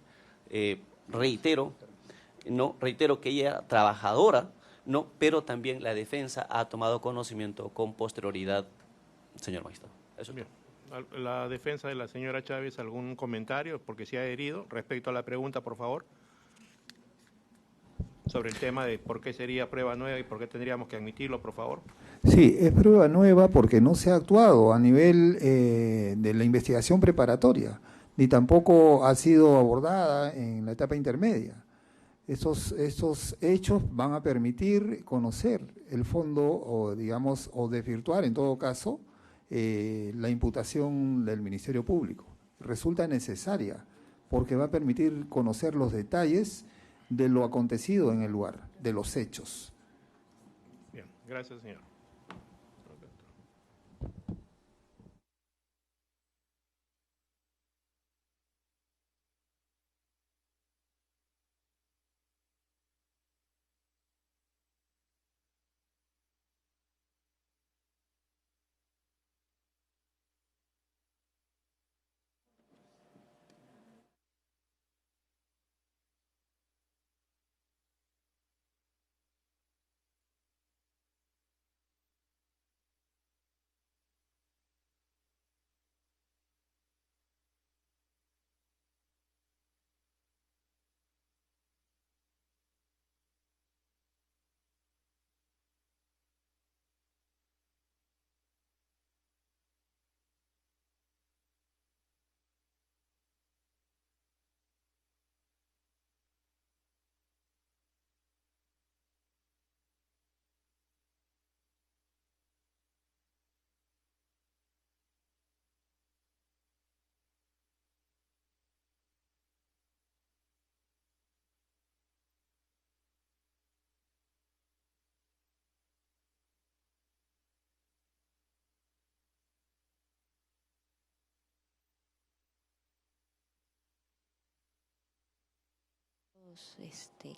reitero que ella era trabajadora, ¿no? Pero también la defensa ha tomado conocimiento con posterioridad, señor magistrado. Eso. Bien. La defensa de la señora Chávez, ¿algún comentario? Porque se ha herido. Respecto a la pregunta, por favor. Sobre el tema de por qué sería prueba nueva y por qué tendríamos que admitirlo, por favor. Sí, es prueba nueva porque no se ha actuado a nivel de la investigación preparatoria, ni tampoco ha sido abordada en la etapa intermedia. Estos hechos van a permitir conocer el fondo o, digamos, o desvirtuar en todo caso la imputación del Ministerio Público. Resulta necesaria porque va a permitir conocer los detalles de lo acontecido en el lugar, de los hechos. Bien, gracias, señor.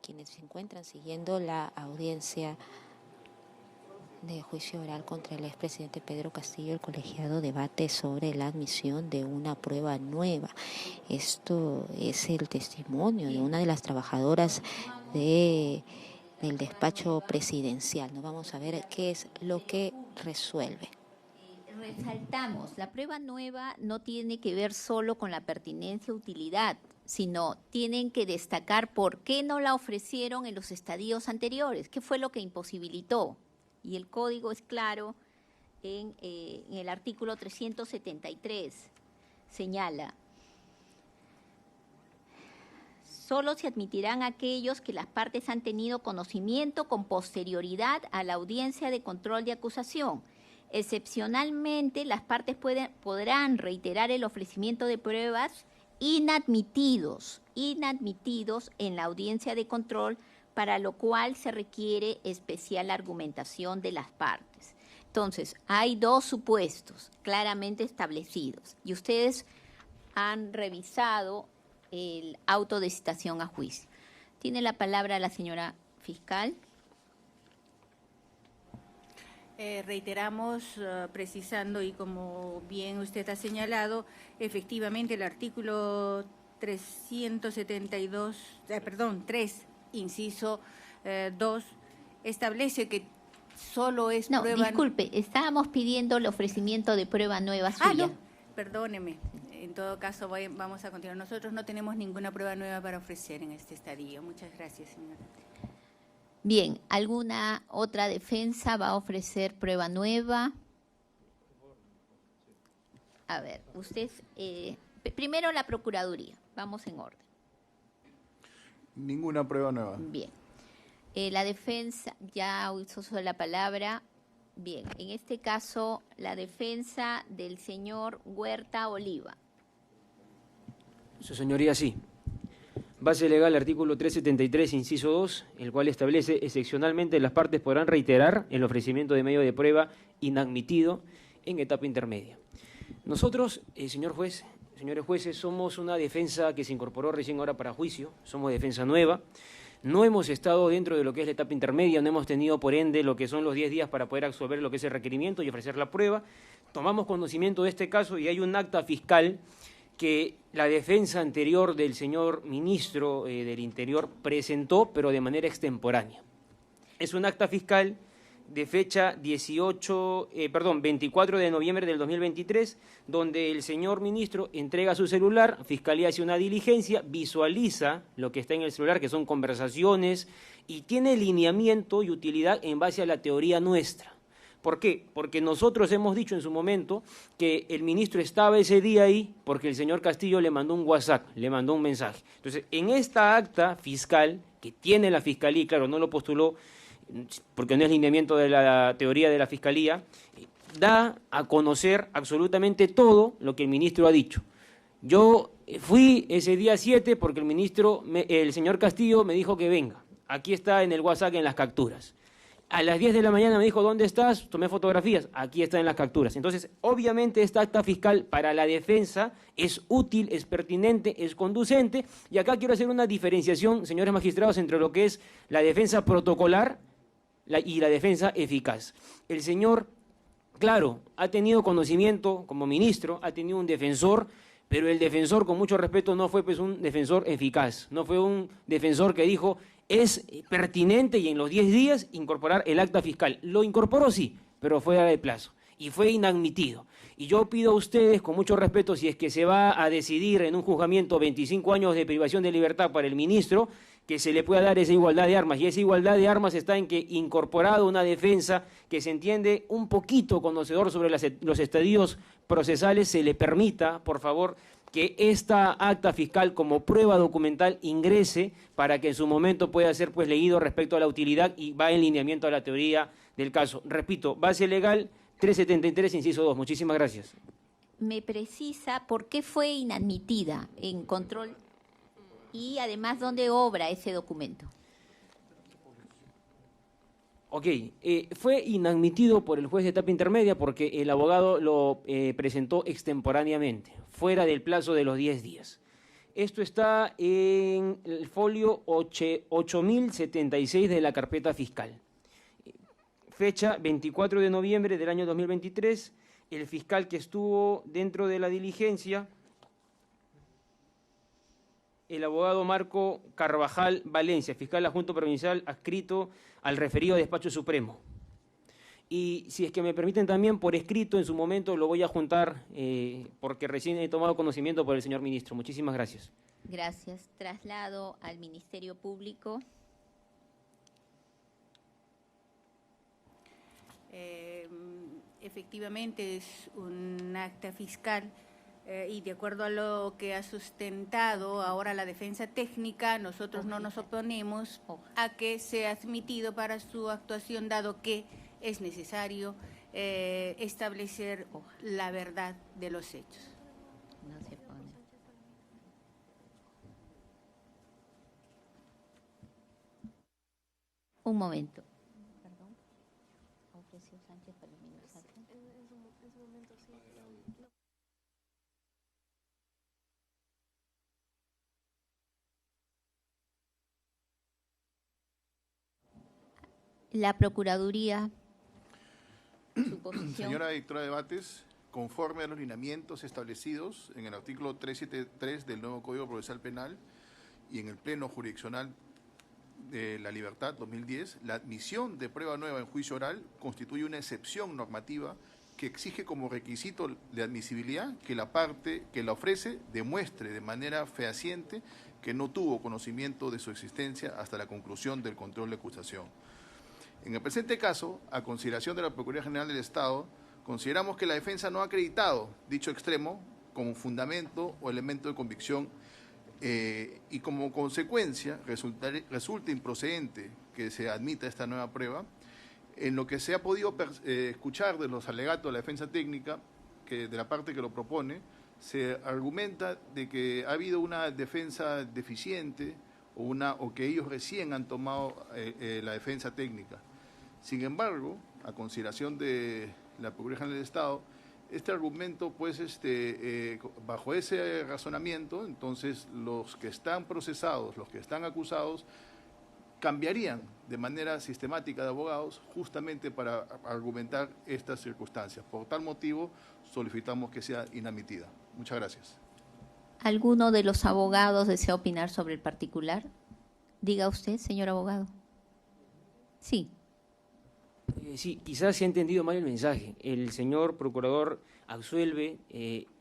Quienes se encuentran siguiendo la audiencia de juicio oral contra el expresidente Pedro Castillo, el colegiado debate sobre la admisión de una prueba nueva. Esto es el testimonio de una de las trabajadoras del despacho presidencial. ¿No? Vamos a ver qué es lo que resuelve. Resaltamos, la prueba nueva no tiene que ver solo con la pertinencia o utilidad, sino tienen que destacar por qué no la ofrecieron en los estadios anteriores, qué fue lo que imposibilitó. Y el código es claro en el artículo 373, señala: solo se admitirán aquellos que las partes han tenido conocimiento con posterioridad a la audiencia de control de acusación. Excepcionalmente, las partes podrán reiterar el ofrecimiento de pruebas inadmitidos en la audiencia de control, para lo cual se requiere especial argumentación de las partes. Entonces, hay dos supuestos claramente establecidos y ustedes han revisado el auto de citación a juicio. Tiene la palabra la señora fiscal. Reiteramos, precisando, y como bien usted ha señalado, efectivamente el artículo 3, inciso 2, establece que solo es No, prueba... disculpe, estábamos pidiendo el ofrecimiento de prueba nueva suya. No, perdóneme. En todo caso, vamos a continuar. Nosotros no tenemos ninguna prueba nueva para ofrecer en este estadio. Muchas gracias, señora. Bien, ¿alguna otra defensa va a ofrecer prueba nueva? A ver, usted, primero la Procuraduría, vamos en orden. Ninguna prueba nueva. Bien, la defensa, ya usó la palabra. Bien, en este caso, la defensa del señor Huerta Oliva. Su señoría, sí. Base legal, artículo 373, inciso 2, el cual establece: excepcionalmente las partes podrán reiterar el ofrecimiento de medio de prueba inadmitido en etapa intermedia. Nosotros, señor juez, señores jueces, somos una defensa que se incorporó recién ahora para juicio, somos defensa nueva. No hemos estado dentro de lo que es la etapa intermedia, no hemos tenido por ende lo que son los 10 días para poder absolver lo que es el requerimiento y ofrecer la prueba. Tomamos conocimiento de este caso y hay un acta fiscal que la defensa anterior del señor ministro del Interior presentó, pero de manera extemporánea. Es un acta fiscal de fecha 24 de noviembre del 2023, donde el señor ministro entrega su celular, Fiscalía hace una diligencia, visualiza lo que está en el celular, que son conversaciones, y tiene lineamiento y utilidad en base a la teoría nuestra. ¿Por qué? Porque nosotros hemos dicho en su momento que el ministro estaba ese día ahí porque el señor Castillo le mandó un WhatsApp, le mandó un mensaje. Entonces, en esta acta fiscal que tiene la Fiscalía, y claro, no lo postuló porque no es lineamiento de la teoría de la Fiscalía, da a conocer absolutamente todo lo que el ministro ha dicho. Yo fui ese día 7 porque el señor Castillo me dijo que venga. Aquí está en el WhatsApp, en las capturas. A las 10 de la mañana me dijo: ¿dónde estás? Tomé fotografías. Aquí está en las capturas. Entonces, obviamente, esta acta fiscal para la defensa es útil, es pertinente, es conducente. Y acá quiero hacer una diferenciación, señores magistrados, entre lo que es la defensa protocolar y la defensa eficaz. El señor, claro, ha tenido conocimiento como ministro, ha tenido un defensor, pero el defensor, con mucho respeto, no fue pues un defensor eficaz. No fue un defensor que dijo: es pertinente y en los 10 días incorporar el acta fiscal. Lo incorporó, sí, pero fuera de plazo y fue inadmitido. Y yo pido a ustedes, con mucho respeto, si es que se va a decidir en un juzgamiento 25 años de privación de libertad para el ministro, que se le pueda dar esa igualdad de armas. Y esa igualdad de armas está en que, incorporado una defensa que se entiende un poquito conocedor sobre los estadios procesales, se le permita, por favor, que esta acta fiscal como prueba documental ingrese para que en su momento pueda ser pues leído respecto a la utilidad y va en lineamiento a la teoría del caso. Repito, base legal 373, inciso 2. Muchísimas gracias. Me precisa por qué fue inadmitida en control y además dónde obra ese documento. Ok, fue inadmitido por el juez de etapa intermedia porque el abogado lo presentó extemporáneamente, fuera del plazo de los 10 días. Esto está en el folio 8076 de la carpeta fiscal. Fecha 24 de noviembre del año 2023. El fiscal que estuvo dentro de la diligencia, el abogado Marco Carvajal Valencia, fiscal adjunto provincial adscrito al referido despacho supremo. Y si es que me permiten también por escrito, en su momento lo voy a juntar porque recién he tomado conocimiento por el señor ministro. Muchísimas gracias. Gracias. Traslado al Ministerio Público. Efectivamente es un acta fiscal y de acuerdo a lo que ha sustentado ahora la defensa técnica, nosotros no nos oponemos a que sea admitido para su actuación, dado que es necesario establecer la verdad de los hechos. No se pone. Un momento. Perdón. Ofreció Sánchez Palomino. La Procuraduría. Su posición. Señora directora de debates, conforme a los lineamientos establecidos en el artículo 373 del nuevo Código Procesal Penal y en el Pleno Jurisdiccional de la Libertad 2010, la admisión de prueba nueva en juicio oral constituye una excepción normativa que exige como requisito de admisibilidad que la parte que la ofrece demuestre de manera fehaciente que no tuvo conocimiento de su existencia hasta la conclusión del control de acusación. En el presente caso, a consideración de la Procuraduría General del Estado, consideramos que la defensa no ha acreditado dicho extremo como fundamento o elemento de convicción y como consecuencia resulta improcedente que se admita esta nueva prueba. En lo que se ha podido escuchar de los alegatos de la defensa técnica, que de la parte que lo propone, se argumenta de que ha habido una defensa deficiente o que ellos recién han tomado la defensa técnica. Sin embargo, a consideración de la Procuraduría General del Estado, este argumento, pues, bajo ese razonamiento, entonces los que están procesados, los que están acusados, cambiarían de manera sistemática de abogados justamente para argumentar estas circunstancias. Por tal motivo, solicitamos que sea inadmitida. Muchas gracias. ¿Alguno de los abogados desea opinar sobre el particular? Diga usted, señor abogado. Sí. Sí, quizás se ha entendido mal el mensaje. El señor procurador absuelve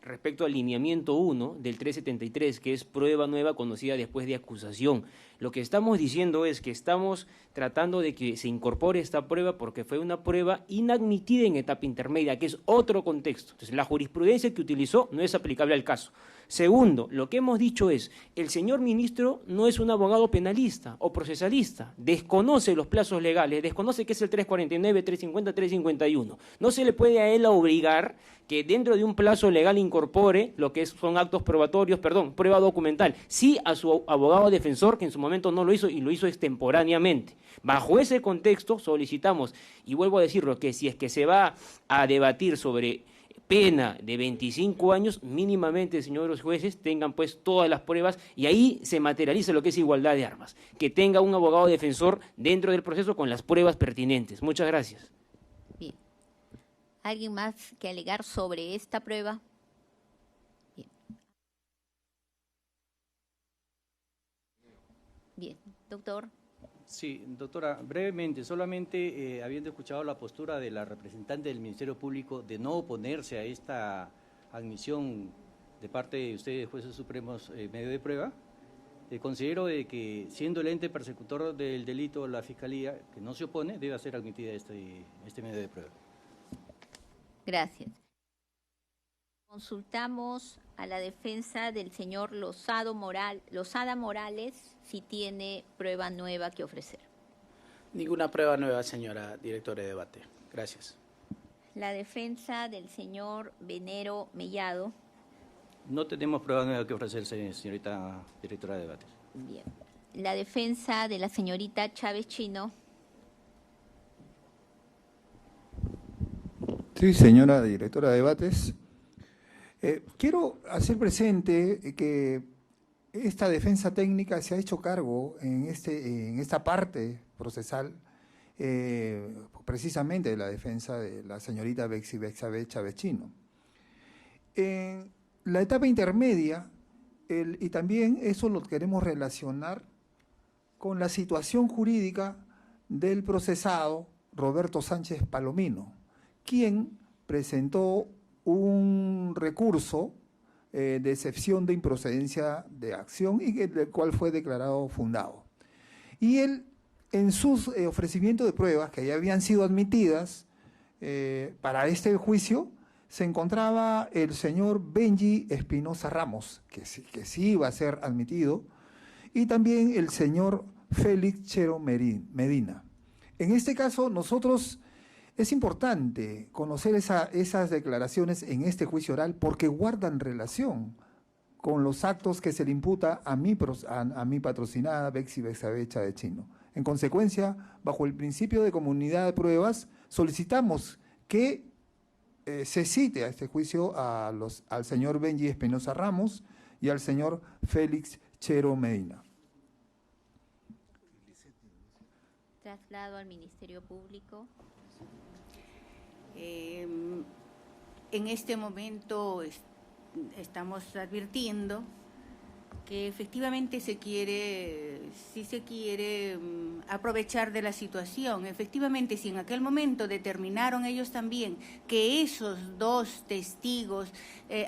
respecto al lineamiento 1 del 373, que es prueba nueva conocida después de acusación. Lo que estamos diciendo es que estamos tratando de que se incorpore esta prueba porque fue una prueba inadmitida en etapa intermedia, que es otro contexto. Entonces, la jurisprudencia que utilizó no es aplicable al caso. Segundo, lo que hemos dicho es, el señor ministro no es un abogado penalista o procesalista, desconoce los plazos legales, desconoce qué es el 349, 350, 351. No se le puede a él obligar que dentro de un plazo legal incorpore lo que son actos probatorios, prueba documental. Sí a su abogado defensor, que en su momento no lo hizo y lo hizo extemporáneamente. Bajo ese contexto solicitamos, y vuelvo a decirlo, que si es que se va a debatir sobre pena de 25 años, mínimamente, señores jueces, tengan pues todas las pruebas y ahí se materializa lo que es igualdad de armas. Que tenga un abogado defensor dentro del proceso con las pruebas pertinentes. Muchas gracias. Bien. ¿Alguien más que alegar sobre esta prueba? Bien. Bien, doctor. Sí, doctora, brevemente, solamente habiendo escuchado la postura de la representante del Ministerio Público de no oponerse a esta admisión de parte de ustedes, jueces supremos, medio de prueba, considero de que siendo el ente persecutor del delito la Fiscalía, que no se opone, debe ser admitida este medio de prueba. Gracias. Consultamos a la defensa del señor Losada Morales si tiene prueba nueva que ofrecer. Ninguna prueba nueva, señora directora de debate. Gracias. La defensa del señor Venero Mellado. No tenemos prueba nueva que ofrecer, señorita directora de debate. Bien. La defensa de la señorita Chávez Chino. Sí, señora directora de debates. Quiero hacer presente que esta defensa técnica se ha hecho cargo en esta parte procesal precisamente de la defensa de la señorita Betsy Betsabe Chávez Chino. En la etapa intermedia, y también eso lo queremos relacionar con la situación jurídica del procesado Roberto Sánchez Palomino, quien presentó un recurso de excepción de improcedencia de acción y del cual fue declarado fundado. Y él, en sus ofrecimientos de pruebas que ya habían sido admitidas para este juicio, se encontraba el señor Benji Espinosa Ramos, que sí iba a ser admitido, y también el señor Félix Chero Medina. En este caso, es importante conocer esas declaraciones en este juicio oral porque guardan relación con los actos que se le imputa a mi patrocinada Betsy Betsabe Chávez Chino. En consecuencia, bajo el principio de comunidad de pruebas, solicitamos que se cite a este juicio al señor Benji Espinosa Ramos y al señor Félix Chero Medina. Traslado al Ministerio Público. En este momento estamos advirtiendo que efectivamente se quiere aprovechar de la situación. Efectivamente, si en aquel momento determinaron ellos también que esos dos testigos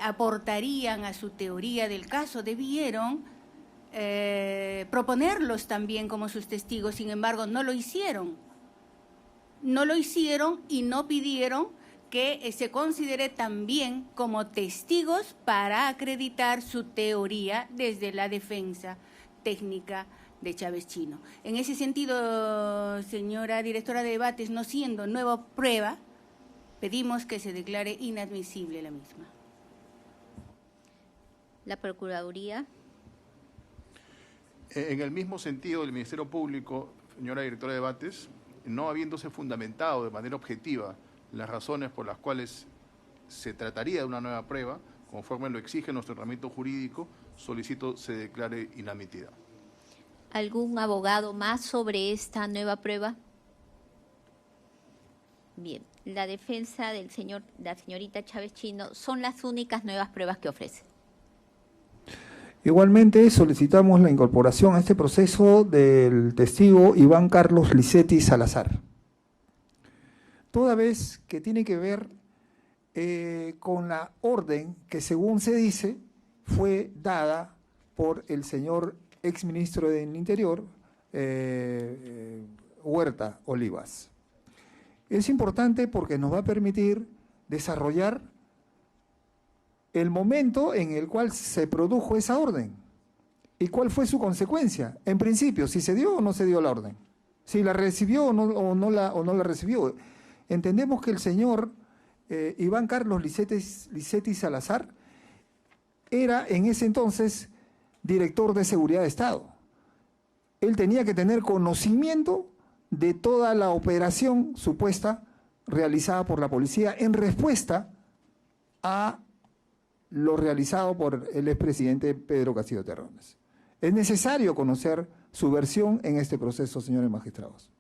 aportarían a su teoría del caso, debieron proponerlos también como sus testigos. Sin embargo, no lo hicieron. No lo hicieron y no pidieron que se considere también como testigos para acreditar su teoría desde la defensa técnica de Chávez Chino. En ese sentido, señora directora de debates, no siendo nueva prueba, pedimos que se declare inadmisible la misma. La Procuraduría. En el mismo sentido del Ministerio Público, señora directora de debates, no habiéndose fundamentado de manera objetiva las razones por las cuales se trataría de una nueva prueba, conforme lo exige nuestro ordenamiento jurídico, solicito se declare inadmitida. ¿Algún abogado más sobre esta nueva prueba? Bien, la defensa de la señorita Chávez Chino son las únicas nuevas pruebas que ofrece. Igualmente solicitamos la incorporación a este proceso del testigo Iván Carlos Licetti Salazar, toda vez que tiene que ver con la orden que, según se dice, fue dada por el señor exministro del Interior, Huerta Olivas. Es importante porque nos va a permitir desarrollar el momento en el cual se produjo esa orden y cuál fue su consecuencia. En principio, si se dio o no se dio la orden, si la recibió o no la recibió. Entendemos que el señor Iván Carlos Licetti Salazar era en ese entonces director de Seguridad de Estado. Él tenía que tener conocimiento de toda la operación supuesta realizada por la policía en respuesta a lo realizado por el expresidente Pedro Castillo Terrones. Es necesario conocer su versión en este proceso, señores magistrados.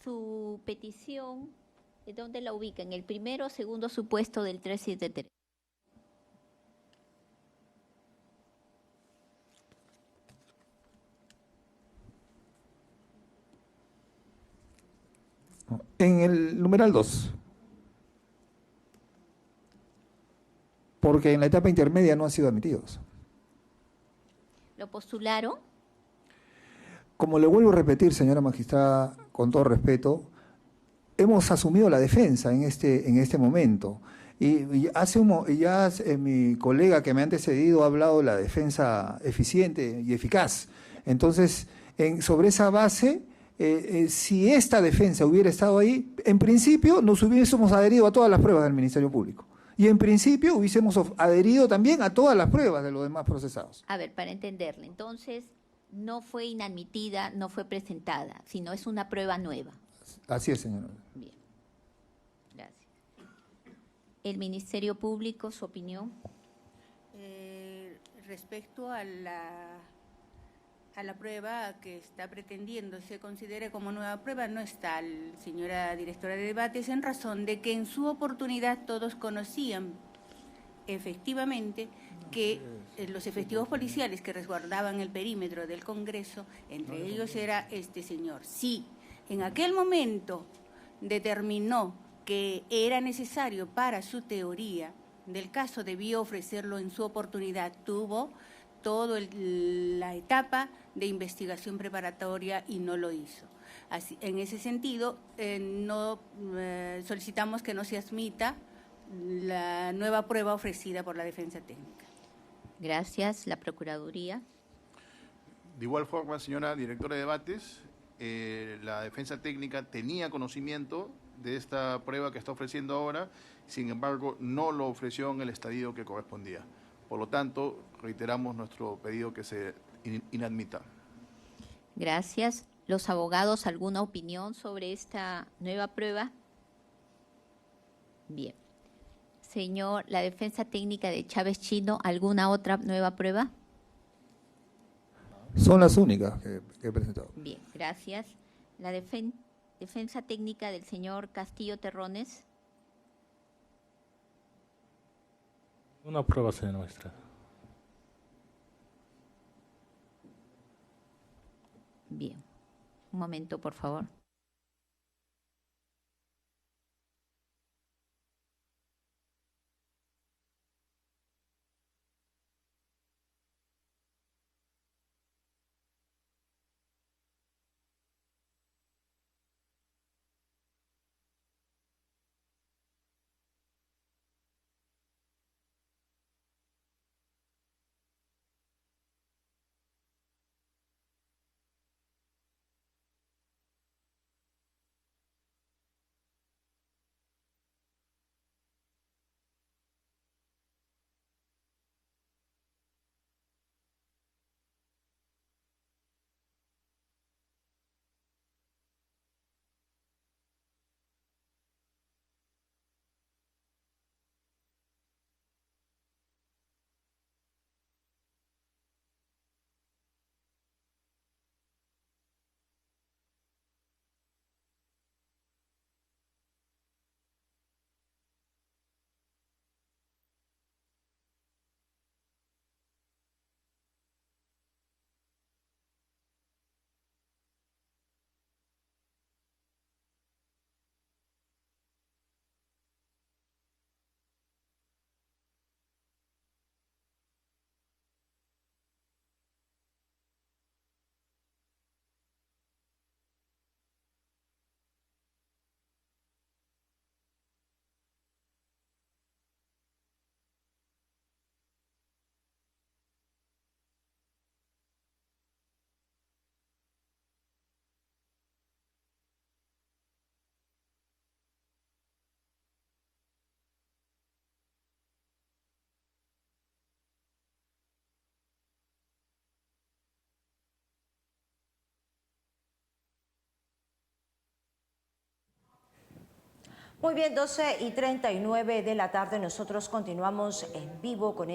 Su petición, ¿dónde la ubica? ¿En el primero o segundo supuesto del 373? En el numeral 2. Porque en la etapa intermedia no han sido admitidos. ¿Lo postularon? Como le vuelvo a repetir, señora magistrada, con todo respeto, hemos asumido la defensa en este momento. Y mi colega que me ha antecedido ha hablado de la defensa eficiente y eficaz. Entonces, sobre esa base, si esta defensa hubiera estado ahí, en principio nos hubiésemos adherido a todas las pruebas del Ministerio Público. Y en principio hubiésemos adherido también a todas las pruebas de los demás procesados. A ver, para entenderle, entonces no fue inadmitida, no fue presentada, sino es una prueba nueva. Así es, señora. Bien, gracias. El Ministerio Público, su opinión. Respecto a la prueba que está pretendiendo se considere como nueva prueba, no está, señora directora de debates, en razón de que en su oportunidad todos conocían efectivamente que los efectivos policiales que resguardaban el perímetro del Congreso, entre ellos era este señor. Sí, en aquel momento determinó que era necesario para su teoría del caso, debió ofrecerlo en su oportunidad, tuvo toda la etapa de investigación preparatoria y no lo hizo. Así, en ese sentido, solicitamos que no se admita la nueva prueba ofrecida por la defensa técnica. Gracias. La Procuraduría. De igual forma, señora directora de debates, la defensa técnica tenía conocimiento de esta prueba que está ofreciendo ahora, sin embargo, no lo ofreció en el estadio que correspondía. Por lo tanto, reiteramos nuestro pedido que se inadmita. Gracias. ¿Los abogados, alguna opinión sobre esta nueva prueba? Bien. Señor, la defensa técnica de Chávez Chino, ¿alguna otra nueva prueba? Son las únicas que he presentado. Bien, gracias. La defensa técnica del señor Castillo Terrones. Una prueba, señora magistrada. Bien. Un momento, por favor. Muy bien, 12:39 de la tarde, nosotros continuamos en vivo con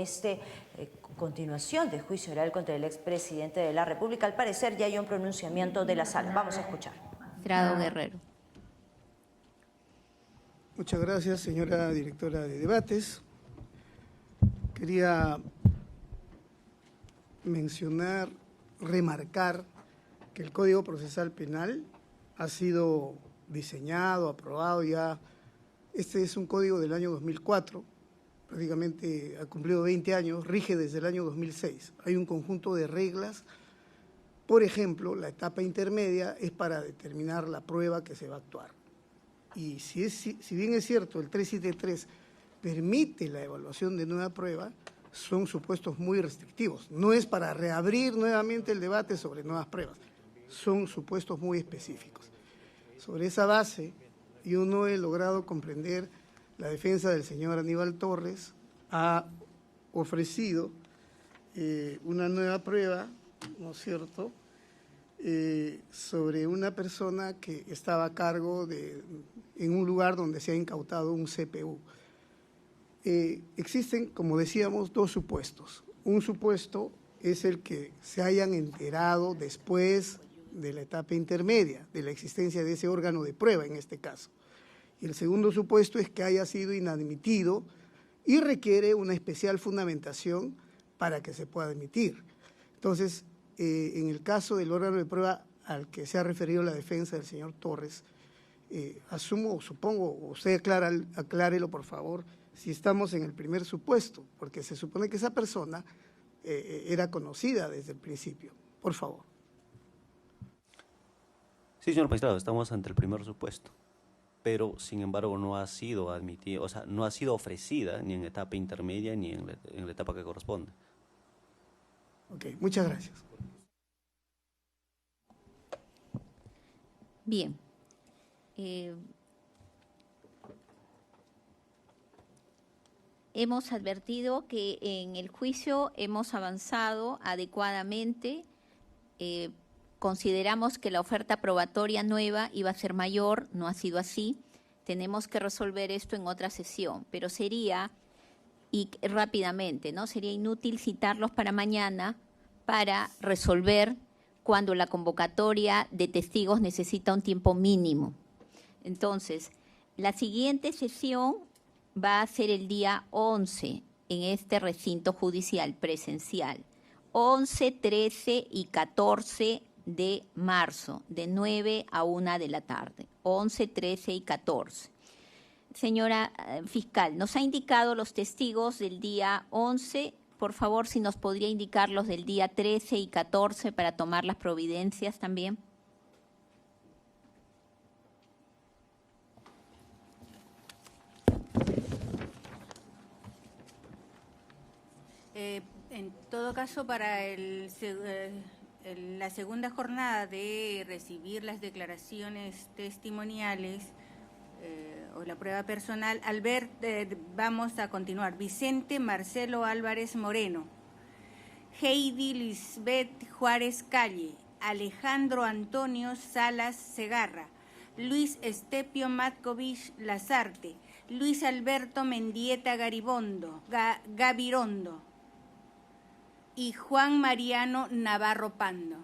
continuación del juicio oral contra el expresidente de la República. Al parecer ya hay un pronunciamiento de la sala. Vamos a escuchar. Magistrado Guerrero. Muchas gracias, señora directora de debates. Quería mencionar, remarcar que el Código Procesal Penal ha sido diseñado, aprobado ya. Este es un código del año 2004, prácticamente ha cumplido 20 años, rige desde el año 2006. Hay un conjunto de reglas. Por ejemplo, la etapa intermedia es para determinar la prueba que se va a actuar. Y si bien es cierto, el 373 permite la evaluación de nueva prueba, son supuestos muy restrictivos. No es para reabrir nuevamente el debate sobre nuevas pruebas, son supuestos muy específicos. Sobre esa base, yo no he logrado comprender la defensa del señor Aníbal Torres. Ha ofrecido una nueva prueba, ¿no es cierto?, sobre una persona que estaba a cargo en un lugar donde se ha incautado un CPU. existen, como decíamos, dos supuestos. Un supuesto es el que se hayan enterado después de la etapa intermedia, de la existencia de ese órgano de prueba en este caso. Y el segundo supuesto es que haya sido inadmitido y requiere una especial fundamentación para que se pueda admitir. Entonces, en el caso del órgano de prueba al que se ha referido la defensa del señor Torres, asumo o supongo, usted aclárelo por favor, si estamos en el primer supuesto, porque se supone que esa persona era conocida desde el principio. Por favor. Sí, señor magistrado, estamos ante el primer supuesto, pero sin embargo no ha sido admitida, o sea, no ha sido ofrecida ni en etapa intermedia ni en la etapa que corresponde. Ok, muchas gracias. Bien. Hemos advertido que en el juicio hemos avanzado adecuadamente. Consideramos que la oferta probatoria nueva iba a ser mayor, no ha sido así. Tenemos que resolver esto en otra sesión, pero sería, y rápidamente, ¿no? Sería inútil citarlos para mañana para resolver cuando la convocatoria de testigos necesita un tiempo mínimo. Entonces, la siguiente sesión va a ser el día 11 en este recinto judicial presencial. 11, 13 y 14 de marzo, de 9 a 1 de la tarde. 11, 13 y 14. Señora fiscal, nos ha indicado los testigos del día 11. Por favor, si nos podría indicar los del día 13 y 14 para tomar las providencias también. En todo caso, para la segunda jornada de recibir las declaraciones testimoniales o la prueba personal, vamos a continuar. Vicente Marcelo Álvarez Moreno, Heidi Lisbeth Juárez Calle, Alejandro Antonio Salas Segarra, Luis Estepio Matkovich Lazarte, Luis Alberto Mendieta Gavirondo y Juan Mariano Navarro Pando.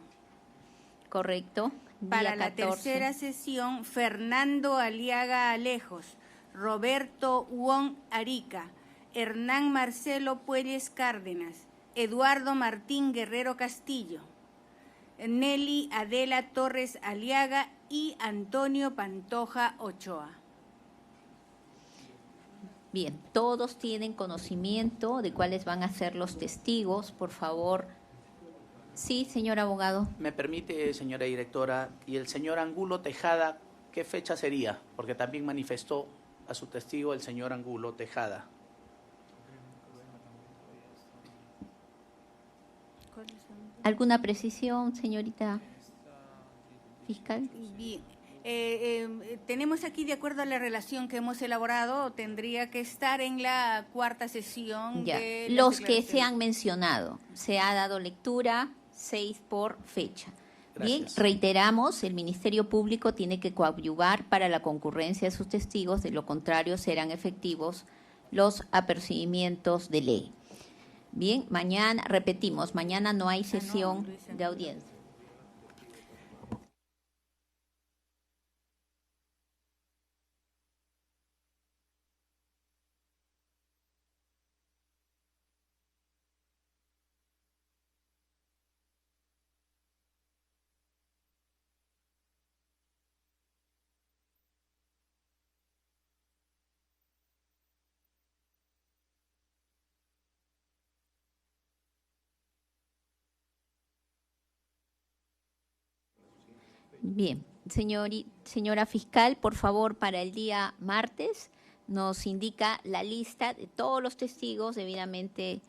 Correcto. Para la tercera sesión, Fernando Aliaga Alejos, Roberto Wong Arica, Hernán Marcelo Puelles Cárdenas, Eduardo Martín Guerrero Castillo, Nelly Adela Torres Aliaga y Antonio Pantoja Ochoa. Bien, todos tienen conocimiento de cuáles van a ser los testigos, por favor. Sí, señor abogado. Me permite, señora directora, y el señor Angulo Tejada, ¿qué fecha sería? Porque también manifestó a su testigo el señor Angulo Tejada. ¿Alguna precisión, señorita fiscal? Bien. Tenemos aquí, de acuerdo a la relación que hemos elaborado, tendría que estar en la cuarta sesión. Ya. De Los que se han mencionado, se ha dado lectura, 6 por fecha. Gracias. Bien, reiteramos, el Ministerio Público tiene que coadyuvar para la concurrencia de sus testigos, de lo contrario serán efectivos los apercibimientos de ley. Bien, mañana, repetimos, mañana no hay sesión de audiencia. Bien, señora fiscal, por favor, para el día martes nos indica la lista de todos los testigos debidamente.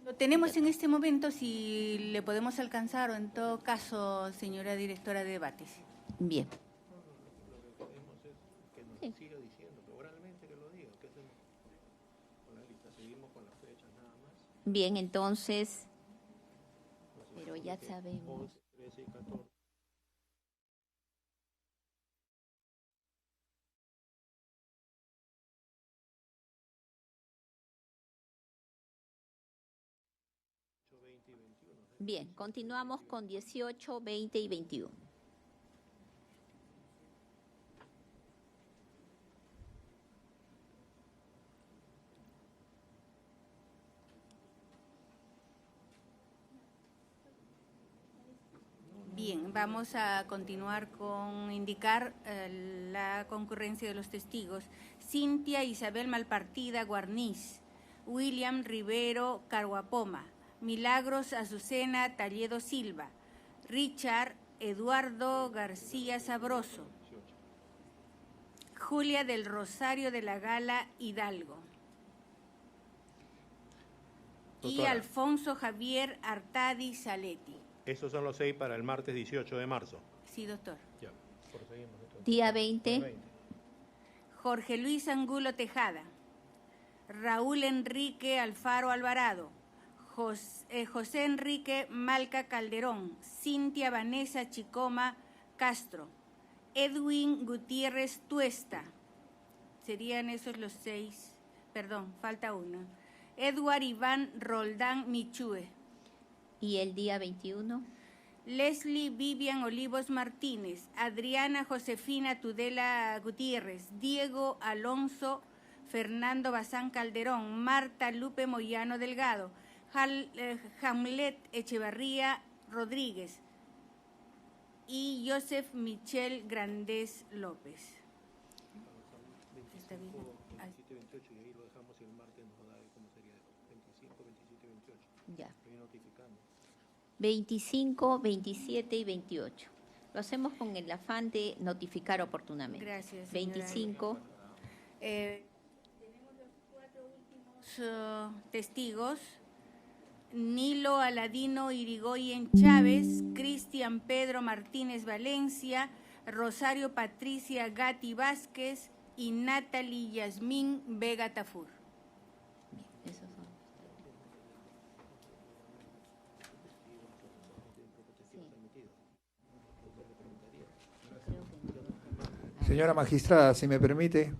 Lo tenemos en este momento, si le podemos alcanzar, o en todo caso, señora directora de debates. Bien. Que nos siga diciendo, pero oralmente que lo diga. ¿Qué hacemos con la lista? ¿Seguimos con las fechas nada más? Bien, entonces, pero ya sabemos. 13 y 14. Bien, continuamos con 18, 20 y 21. Bien, vamos a continuar con indicar la concurrencia de los testigos. Cintia Isabel Malpartida Guarniz, William Rivero Carguapoma, Milagros Azucena Talledo Silva, Richard Eduardo García Sabroso, Julia del Rosario de la Gala Hidalgo y Doctora. Alfonso Javier Artadi Saletti. Esos son los 6 para el martes 18 de marzo. Sí, doctor. Ya, proseguimos. Entonces. Día 20. Jorge Luis Angulo Tejada, Raúl Enrique Alfaro Alvarado, José Enrique Malca Calderón, Cintia Vanessa Chicoma Castro, Edwin Gutiérrez Tuesta. Serían esos los 6. Perdón, falta uno. Edward Iván Roldán Michue. ¿Y el día 21? Leslie Vivian Olivos Martínez, Adriana Josefina Tudela Gutiérrez, Diego Alonso Fernando Bazán Calderón, Marta Lupe Moyano Delgado, Hamlet Echevarría Rodríguez y Joseph Michel Grandés López. Está bien. 27, 28 y ahí lo dejamos y el martes nos da cómo sería 25, 27, 28. Ya. Estoy notificando. 25, 27 y 28. Lo hacemos con el afán de notificar oportunamente. Gracias, señora. 25. Tenemos los 4 últimos testigos. Nilo Aladino Irigoyen Chávez, Cristian Pedro Martínez Valencia, Rosario Patricia Gatti Vázquez y Natalie Yasmín Vega Tafur. Esos son. Señora magistrada, si me permite.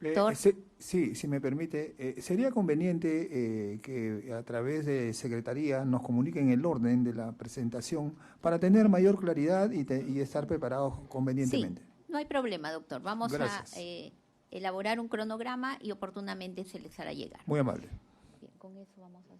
Doctor. Sí, si me permite. Sería conveniente que a través de Secretaría nos comuniquen el orden de la presentación para tener mayor claridad y estar preparados convenientemente. Sí, no hay problema, doctor. Vamos Gracias. a elaborar un cronograma y oportunamente se les hará llegar. Muy amable. Bien, con eso vamos a